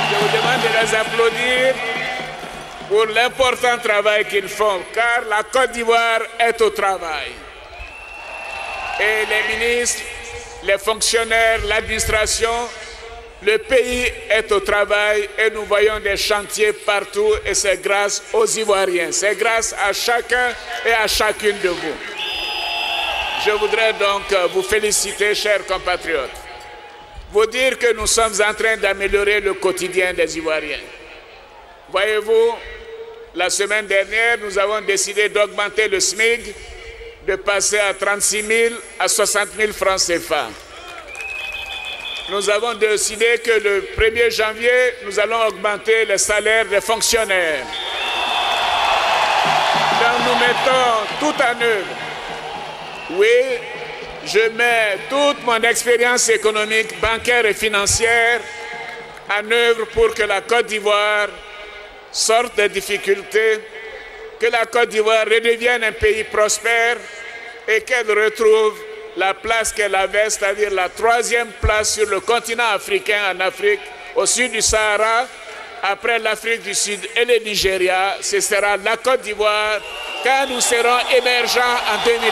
Je vous demande de les applaudir pour l'important travail qu'ils font, car la Côte d'Ivoire est au travail. Et les ministres, les fonctionnaires, l'administration, le pays est au travail et nous voyons des chantiers partout et c'est grâce aux Ivoiriens. C'est grâce à chacun et à chacune de vous. Je voudrais donc vous féliciter, chers compatriotes. Vous dire que nous sommes en train d'améliorer le quotidien des Ivoiriens. Voyez-vous, la semaine dernière, nous avons décidé d'augmenter le SMIC, de passer à 36 000 à 60 000 francs CFA. Nous avons décidé que le 1er janvier, nous allons augmenter les salaires des fonctionnaires. Donc nous mettons tout en œuvre. Oui, je mets toute mon expérience économique, bancaire et financière en œuvre pour que la Côte d'Ivoire sortent de difficultés, que la Côte d'Ivoire redevienne un pays prospère et qu'elle retrouve la place qu'elle avait, c'est-à-dire la 3e place sur le continent africain, en Afrique, au sud du Sahara, après l'Afrique du Sud et le Nigeria. Ce sera la Côte d'Ivoire quand nous serons émergents en 2020.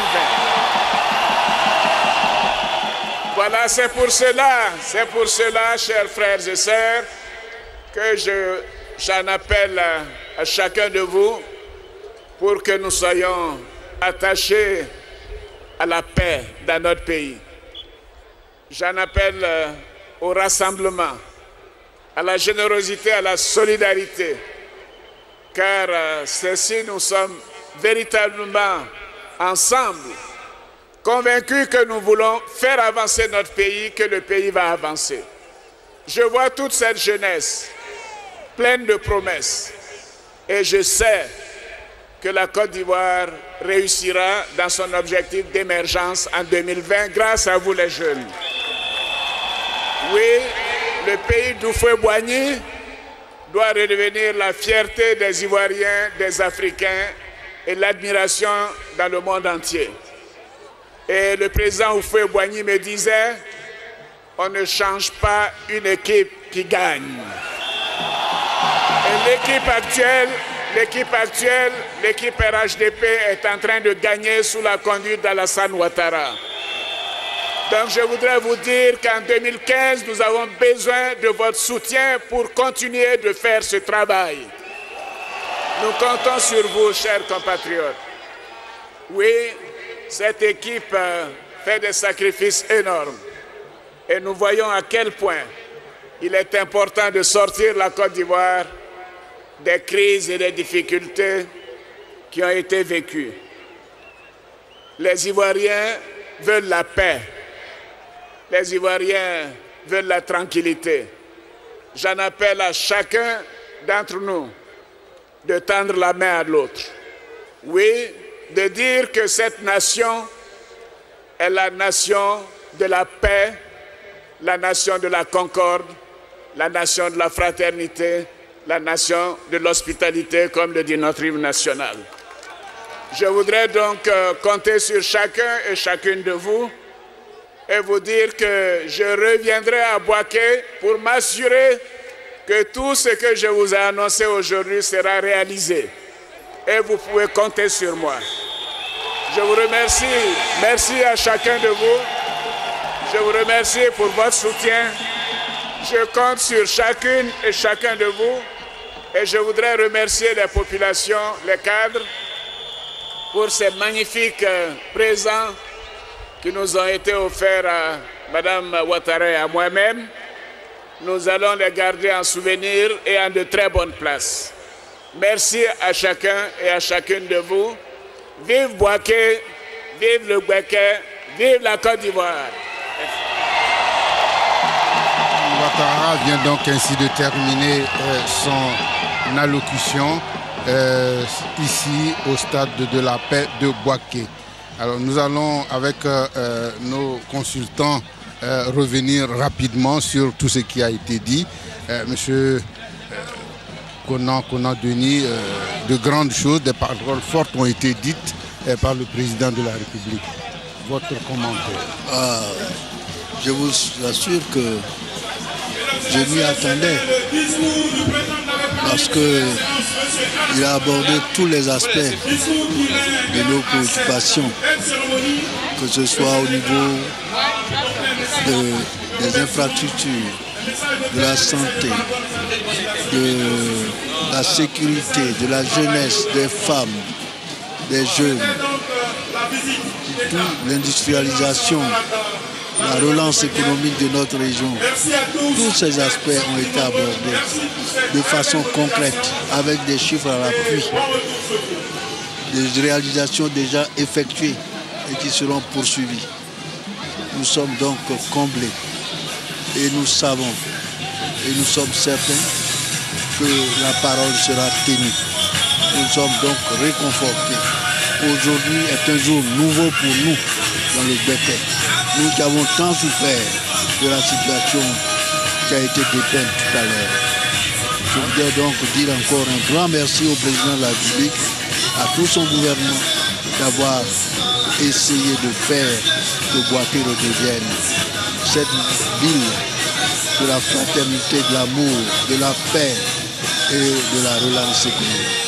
Voilà, c'est pour cela, chers frères et sœurs, que j'en appelle à chacun de vous pour que nous soyons attachés à la paix dans notre pays. J'en appelle au rassemblement, à la générosité, à la solidarité, car ceci, nous sommes véritablement ensemble, convaincus que nous voulons faire avancer notre pays, que le pays va avancer. Je vois toute cette jeunesse pleine de promesses et je sais que la Côte d'Ivoire réussira dans son objectif d'émergence en 2020 grâce à vous les jeunes. Oui, le pays d'Houphouët-Boigny doit redevenir la fierté des Ivoiriens, des Africains et l'admiration dans le monde entier. Et le président Houphouët-Boigny me disait, on ne change pas une équipe qui gagne. Et l'équipe actuelle, l'équipe RHDP est en train de gagner sous la conduite d'Alassane Ouattara. Donc je voudrais vous dire qu'en 2015, nous avons besoin de votre soutien pour continuer de faire ce travail. Nous comptons sur vous, chers compatriotes. Oui, cette équipe fait des sacrifices énormes. Et nous voyons à quel point il est important de sortir la Côte d'Ivoire des crises et des difficultés qui ont été vécues. Les Ivoiriens veulent la paix. Les Ivoiriens veulent la tranquillité. J'en appelle à chacun d'entre nous de tendre la main à l'autre. Oui, de dire que cette nation est la nation de la paix, la nation de la concorde, la nation de la fraternité, la nation de l'hospitalité, comme le dit notre hymne national. Je voudrais donc compter sur chacun et chacune de vous et vous dire que je reviendrai à Bouaké pour m'assurer que tout ce que je vous ai annoncé aujourd'hui sera réalisé. Et vous pouvez compter sur moi. Je vous remercie. Merci à chacun de vous. Je vous remercie pour votre soutien. Je compte sur chacune et chacun de vous. Et je voudrais remercier les populations, les cadres, pour ces magnifiques présents qui nous ont été offerts à Mme Ouattara et à moi-même. Nous allons les garder en souvenir et en de très bonnes places. Merci à chacun et à chacune de vous. Vive Bouaké, vive le Bouaké, vive la Côte d'Ivoire. Ouattara vient donc ainsi de terminer son allocution ici au stade de la paix de Bouaké. Alors nous allons avec nos consultants revenir rapidement sur tout ce qui a été dit. Monsieur Konan Denis, de grandes choses, des paroles fortes ont été dites par le président de la République. Votre commentaire? Je vous assure que je m'y attendais parce qu'il a abordé tous les aspects de nos préoccupations, que ce soit au niveau des infrastructures, de la santé, de la sécurité, de la jeunesse, des femmes, des jeunes, l'industrialisation, la relance économique de notre région. Tous ces aspects ont été abordés de façon concrète, avec des chiffres à l'appui, des réalisations déjà effectuées et qui seront poursuivies. Nous sommes donc comblés et nous savons et nous sommes certains que la parole sera tenue. Nous sommes donc réconfortés. Aujourd'hui est un jour nouveau pour nous dans le Béquet. Nous qui avons tant souffert de la situation qui a été dépeinte tout à l'heure. Je voudrais donc dire encore un grand merci au président de la République, à tout son gouvernement, d'avoir essayé de faire que Bouaké redevienne cette ville de la fraternité, de l'amour, de la paix et de la relance économique.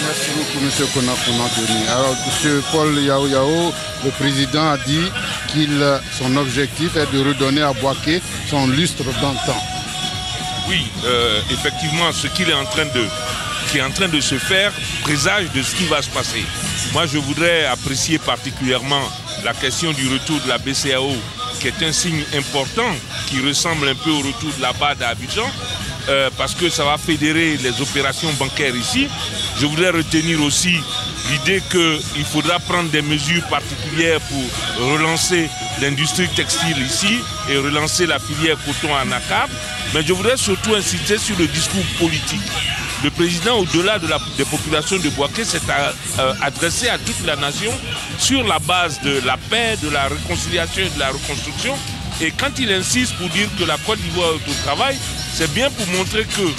Merci beaucoup, M. Konakona. Alors, M. Paul Yao Yao, le président a dit que son objectif est de redonner à Bouaké son lustre d'antan. Oui, effectivement, ce qui est en train de se faire présage de ce qui va se passer. Moi, je voudrais apprécier particulièrement la question du retour de la BCEAO, qui est un signe important, qui ressemble un peu au retour de la BAD à Abidjan, parce que ça va fédérer les opérations bancaires ici. Je voudrais retenir aussi l'idée qu'il faudra prendre des mesures particulières pour relancer l'industrie textile ici et relancer la filière coton à Nakab. Mais je voudrais surtout insister sur le discours politique. Le président, au-delà des populations de Bouaké, s'est adressé à toute la nation sur la base de la paix, de la réconciliation et de la reconstruction. Et quand il insiste pour dire que la Côte d'Ivoire est au travail, c'est bien pour montrer que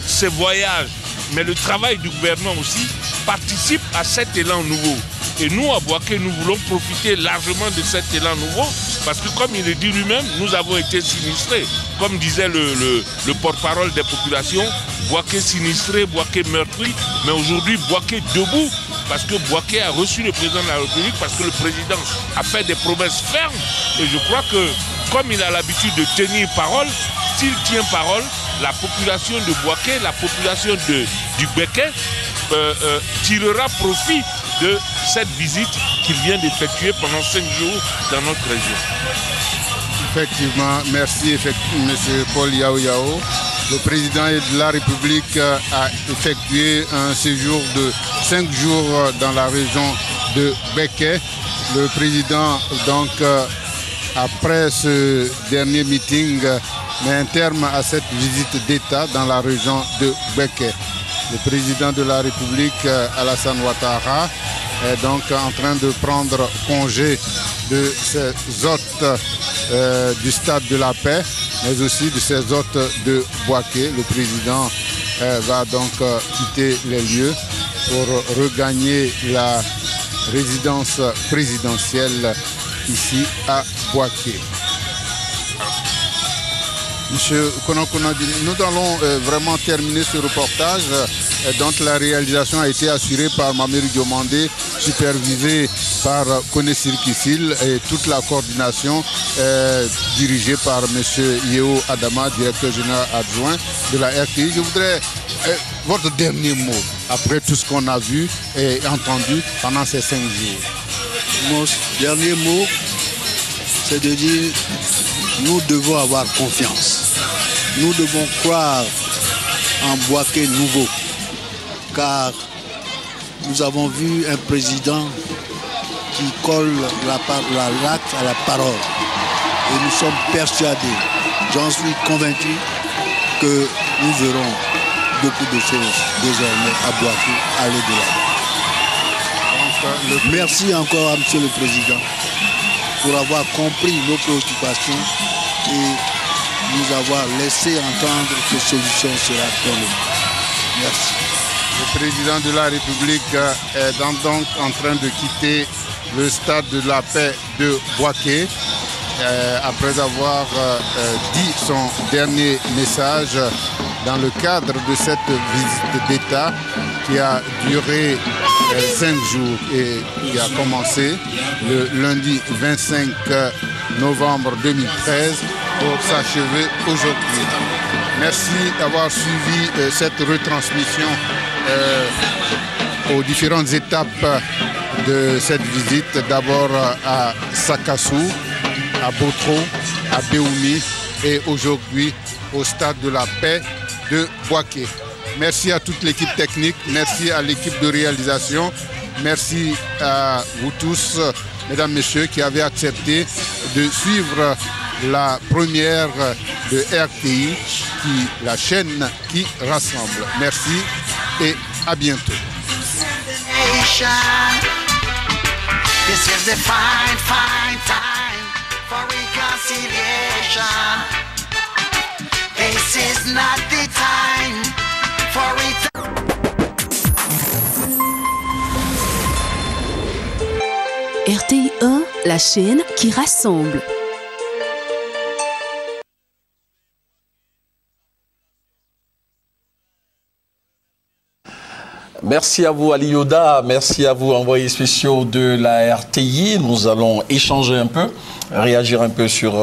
ces voyages, mais le travail du gouvernement aussi, participe à cet élan nouveau. Et nous, à Bouaké, nous voulons profiter largement de cet élan nouveau, parce que comme il le dit lui-même, nous avons été sinistrés. Comme disait le porte-parole des populations, Bouaké sinistré, Bouaké meurtri, mais aujourd'hui Bouaké debout, parce que Bouaké a reçu le président de la République, parce que le président a fait des promesses fermes. Et je crois que, comme il a l'habitude de tenir parole, s'il tient parole, la population de Bouaké, la population du Béké tirera profit de cette visite qu'il vient d'effectuer pendant 5 jours dans notre région. Effectivement, merci M. Paul Yao Yao. Le président de la République a effectué un séjour de 5 jours dans la région de Béké. Le président, donc, après ce dernier meeting, met un terme à cette visite d'État dans la région de Béké. Le président de la République, Alassane Ouattara, est donc en train de prendre congé de ses hôtes du Stade de la Paix, mais aussi de ses hôtes de Bouaké. Le président va donc quitter les lieux pour regagner la résidence présidentielle ici à Bouaké. Monsieur Konakona, nous allons vraiment terminer ce reportage dont la réalisation a été assurée par Mamadou Diomandé, supervisée par Kone Sirkisil, et toute la coordination dirigée par monsieur Yeo Adama, directeur général adjoint de la RTI. Je voudrais votre dernier mot après tout ce qu'on a vu et entendu pendant ces 5 jours. Mon dernier mot, c'est de dire: nous devons avoir confiance. Nous devons croire en Bouaké nouveau, car nous avons vu un président qui colle l'acte à la parole. Et nous sommes persuadés, j'en suis convaincu, que nous verrons beaucoup de choses désormais à Bouaké aller de l'avant. Merci encore à M. le Président pour avoir compris nos préoccupations et nous avoir laissé entendre que solution sera donnée. Merci. Le président de la République est donc en train de quitter le Stade de la Paix de Bouaké après avoir dit son dernier message dans le cadre de cette visite d'État qui a duré 5 jours et qui a commencé le lundi 25 novembre 2013 pour s'achever aujourd'hui. Merci d'avoir suivi cette retransmission aux différentes étapes de cette visite. D'abord à Sakassou, à Botro, à Béoumi et aujourd'hui au Stade de la Paix de Bouaké. Merci à toute l'équipe technique, merci à l'équipe de réalisation, merci à vous tous, mesdames, messieurs, qui avez accepté de suivre la première de RTI, la chaîne qui rassemble. Merci et à bientôt. This is the fine, fine time for reconciliation. This is not the time for it. RTI 1, la chaîne qui rassemble. Merci à vous Ali Yoda, merci à vous envoyés spéciaux de la RTI. Nous allons échanger un peu, réagir un peu sur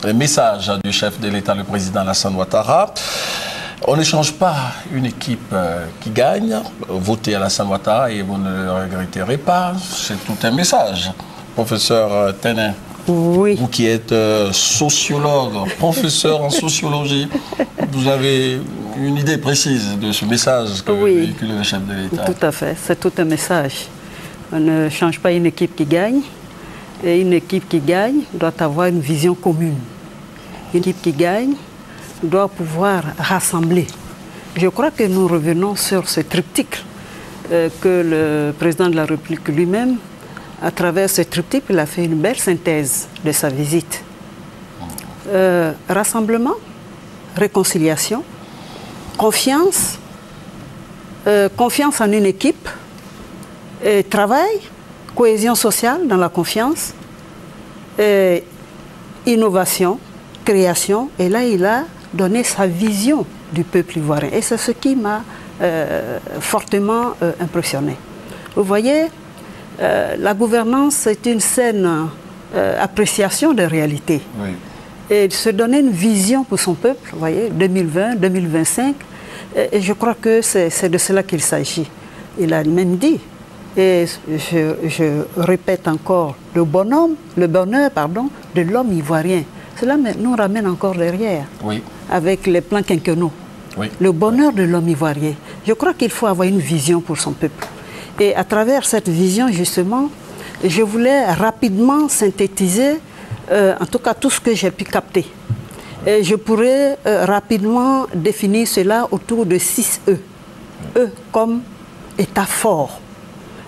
les messages du chef de l'État, le président Alassane Ouattara. On n'échange pas une équipe qui gagne. Votez Alassane Ouattara et vous ne le regretterez pas. C'est tout un message. Professeur Tenin, oui. Vous qui êtes sociologue, professeur en sociologie, vous avez une idée précise de ce message que véhicule le chef de l'État. Tout à fait, c'est tout un message. On ne change pas une équipe qui gagne. Et une équipe qui gagne doit avoir une vision commune. Une équipe qui gagne doit pouvoir rassembler. Je crois que nous revenons sur ce triptyque que le président de la République lui-même, à travers ce triptyque, il a fait une belle synthèse de sa visite. Rassemblement, réconciliation, confiance, confiance en une équipe, travail, cohésion sociale dans la confiance, innovation, création. Et là, il a donné sa vision du peuple ivoirien. Et c'est ce qui m'a fortement impressionné. Vous voyez, la gouvernance, c'est une saine appréciation des réalités. Oui. Et se donner une vision pour son peuple, vous voyez, 2020, 2025, et je crois que c'est de cela qu'il s'agit. Il a même dit, et je répète encore, le bonheur de l'homme ivoirien. Cela nous ramène encore derrière, oui, avec les plans quinquennaux. Oui. Le bonheur de l'homme ivoirien. Je crois qu'il faut avoir une vision pour son peuple. Et à travers cette vision, justement, je voulais rapidement synthétiser, en tout cas, tout ce que j'ai pu capter. Et je pourrais rapidement définir cela autour de 6 E. E comme État fort.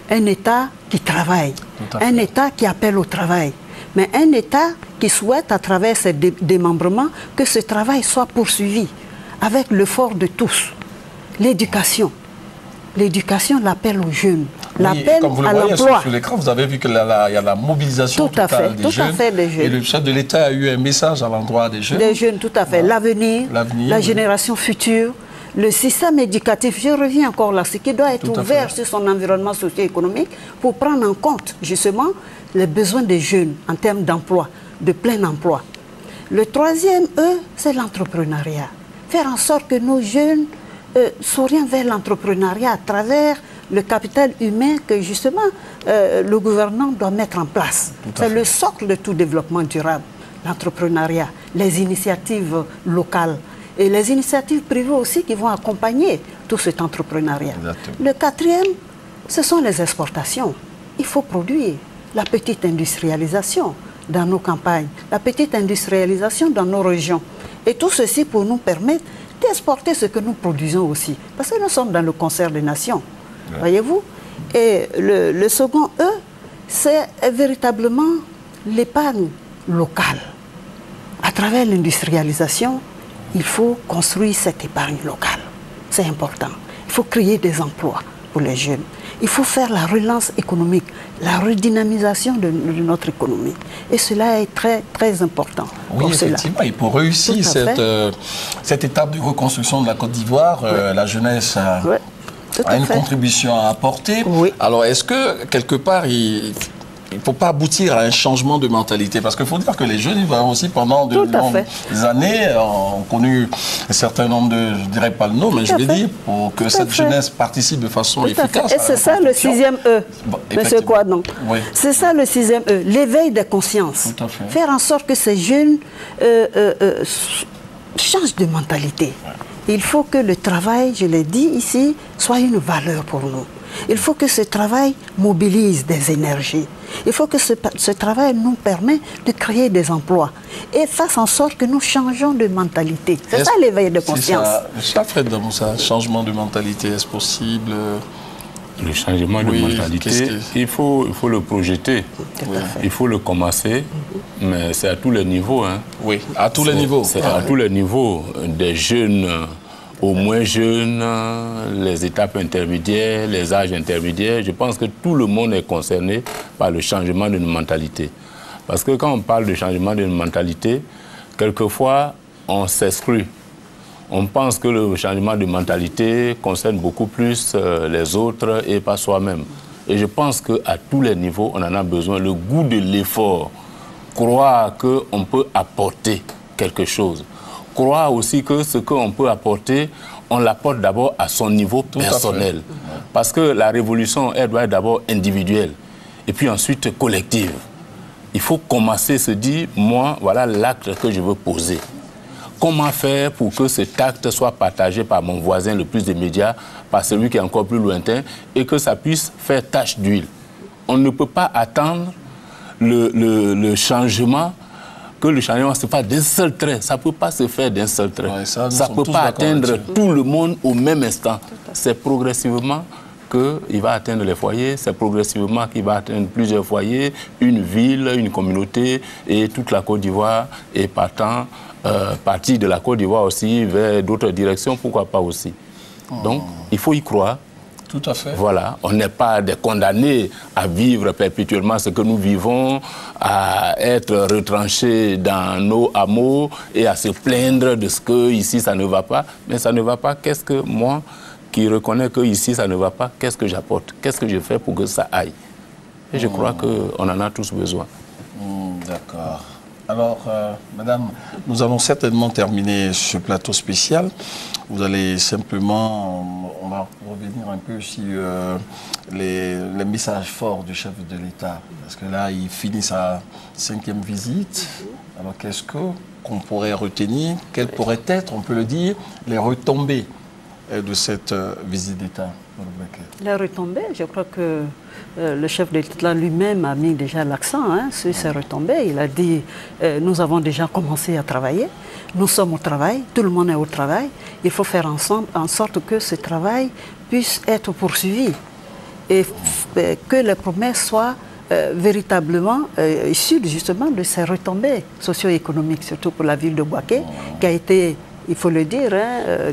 Un État qui travaille. Un État qui appelle au travail. Mais un État qui souhaite, à travers ses démembrements, que ce travail soit poursuivi avec l'effort de tous. L'éducation. L'éducation, l'appel aux jeunes, l'appel à l'emploi. Sur l'écran, vous avez vu qu'il y a la mobilisation totale des jeunes. Et le chef de l'État a eu un message à l'endroit des jeunes. Des jeunes, tout à fait. L'avenir, la génération future, le système éducatif, je reviens encore là, ce qui doit être ouvert sur son environnement socio-économique pour prendre en compte justement les besoins des jeunes en termes d'emploi, de plein emploi. Le troisième E, c'est l'entrepreneuriat. Faire en sorte que nos jeunes s'orientent vers l'entrepreneuriat à travers le capital humain que justement le gouvernement doit mettre en place. C'est le socle de tout développement durable, l'entrepreneuriat, les initiatives locales et les initiatives privées aussi qui vont accompagner tout cet entrepreneuriat. Exactement. Le quatrième, ce sont les exportations. Il faut produire la petite industrialisation dans nos campagnes, la petite industrialisation dans nos régions. Et tout ceci pour nous permettre d'exporter ce que nous produisons aussi. Parce que nous sommes dans le concert des nations, voyez-vous. Et le second E, c'est véritablement l'épargne locale. À travers l'industrialisation, il faut construire cette épargne locale. C'est important. Il faut créer des emplois pour les jeunes. Il faut faire la relance économique, la redynamisation de notre économie. Et cela est très, très important. Oui, effectivement. Et pour réussir cette étape de reconstruction de la Côte d'Ivoire, la jeunesse a une contribution à apporter. Oui. Alors, est-ce que, quelque part, il ne faut pas aboutir à un changement de mentalité? Parce qu'il faut dire que les jeunes ivoiriens aussi, pendant de longues années, ont connu un certain nombre de, je ne dirais pas le nom, mais je vais dire, pour que cette jeunesse participe de façon efficace. Et c'est ça le 6e E, monsieur Kouadon. Oui. C'est ça le 6e E, l'éveil des consciences. Tout à fait. Faire en sorte que ces jeunes changent de mentalité. Ouais. Il faut que le travail, je l'ai dit ici, soit une valeur pour nous. Il faut que ce travail mobilise des énergies. Il faut que ce travail nous permette de créer des emplois et fasse en sorte que nous changeons de mentalité. C'est ça l'éveil de conscience. Ça, Fred Damoussa, changement de mentalité, est-ce possible? Le changement de mentalité, il faut le projeter, il faut le commencer, mais c'est à tous les niveaux. Hein. Oui, à tous les niveaux. C'est à tous les niveaux, des jeunes aux moins jeunes, les étapes intermédiaires, les âges intermédiaires. Je pense que tout le monde est concerné par le changement d'une mentalité. Parce que quand on parle de changement d'une mentalité, quelquefois, on s'exclut. On pense que le changement de mentalité concerne beaucoup plus les autres et pas soi-même. Et je pense qu'à tous les niveaux, on en a besoin. Le goût de l'effort, croire qu'on peut apporter quelque chose. Croire aussi que ce qu'on peut apporter, on l'apporte d'abord à son niveau personnel. Parce que la révolution, elle doit être d'abord individuelle et puis ensuite collective. Il faut commencer à se dire, moi, voilà l'acte que je veux poser. Comment faire pour que cet acte soit partagé par mon voisin le plus immédiat, par celui qui est encore plus lointain, et que ça puisse faire tache d'huile. On ne peut pas attendre le changement, que le changement se fasse d'un seul trait. Ça ne peut pas se faire d'un seul trait. Ouais, ça ne peut pas atteindre tout le monde au même instant. C'est progressivement qu'il va atteindre les foyers, c'est progressivement qu'il va atteindre plusieurs foyers, une ville, une communauté, et toute la Côte d'Ivoire, et partie de la Côte d'Ivoire aussi vers d'autres directions, pourquoi pas aussi. Donc, il faut y croire. Tout à fait. Voilà, on n'est pas des condamnés à vivre perpétuellement ce que nous vivons, à être retranchés dans nos hameaux et à se plaindre de ce que ici ça ne va pas. Mais ça ne va pas, qu'est-ce que moi, qui reconnais que ici ça ne va pas, qu'est-ce que j'apporte? Qu'est-ce que je fais pour que ça aille? Et je crois qu'on en a tous besoin. D'accord. Alors, madame, nous allons certainement terminer ce plateau spécial. Vous allez simplement, on va revenir un peu sur les messages forts du chef de l'État. Parce que là, il finit sa 5e visite. Alors, qu'est-ce qu'on pourrait retenir? Quelles pourraient être, on peut le dire, les retombées de cette visite d'État? Les retombées, je crois que le chef de l'État lui-même a mis déjà l'accent sur ces retombées. Il a dit, nous avons déjà commencé à travailler, nous sommes au travail, tout le monde est au travail. Il faut faire ensemble en sorte que ce travail puisse être poursuivi et que les promesses soient véritablement issues justement de ces retombées socio-économiques, surtout pour la ville de Bouaké, qui a été, il faut le dire,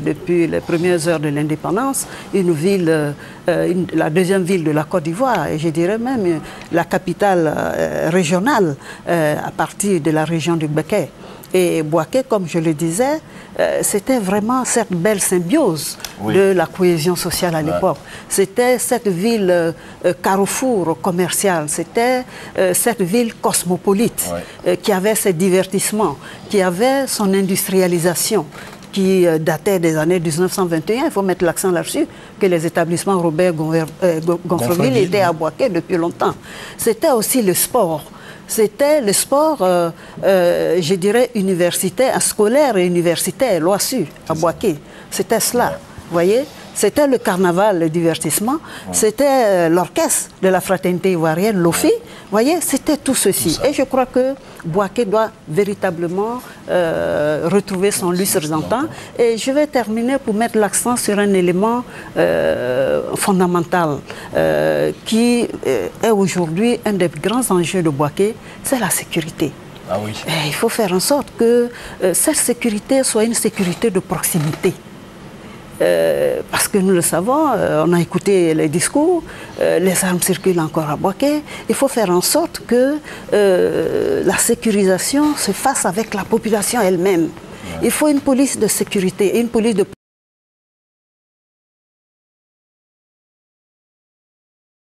depuis les premières heures de l'indépendance, une ville, la deuxième ville de la Côte d'Ivoire, et je dirais même la capitale régionale à partir de la région du Béquet. Et Bouaké, comme je le disais, c'était vraiment cette belle symbiose de la cohésion sociale à l'époque. C'était cette ville carrefour commercial, c'était cette ville cosmopolite qui avait ses divertissements, qui avait son industrialisation, qui datait des années 1921. Il faut mettre l'accent là-dessus, que les établissements Robert Gonfreville étaient à Bouaké depuis longtemps. C'était aussi le sport. C'était le sport, je dirais, universitaire, scolaire et universitaire, l'OASU, à Bouaké. C'était cela, vous voyez. C'était le carnaval, le divertissement. C'était l'orchestre de la fraternité ivoirienne, l'OFI. Vous voyez, c'était tout ceci. Et je crois que Bouaké doit véritablement retrouver son lustre d'antan. Et je vais terminer pour mettre l'accent sur un élément fondamental qui est aujourd'hui un des grands enjeux de Bouaké, c'est la sécurité. Ah oui. Et il faut faire en sorte que cette sécurité soit une sécurité de proximité. Parce que nous le savons, on a écouté les discours, les armes circulent encore à Bouaké. Il faut faire en sorte que la sécurisation se fasse avec la population elle-même. Il faut une police de sécurité, une police de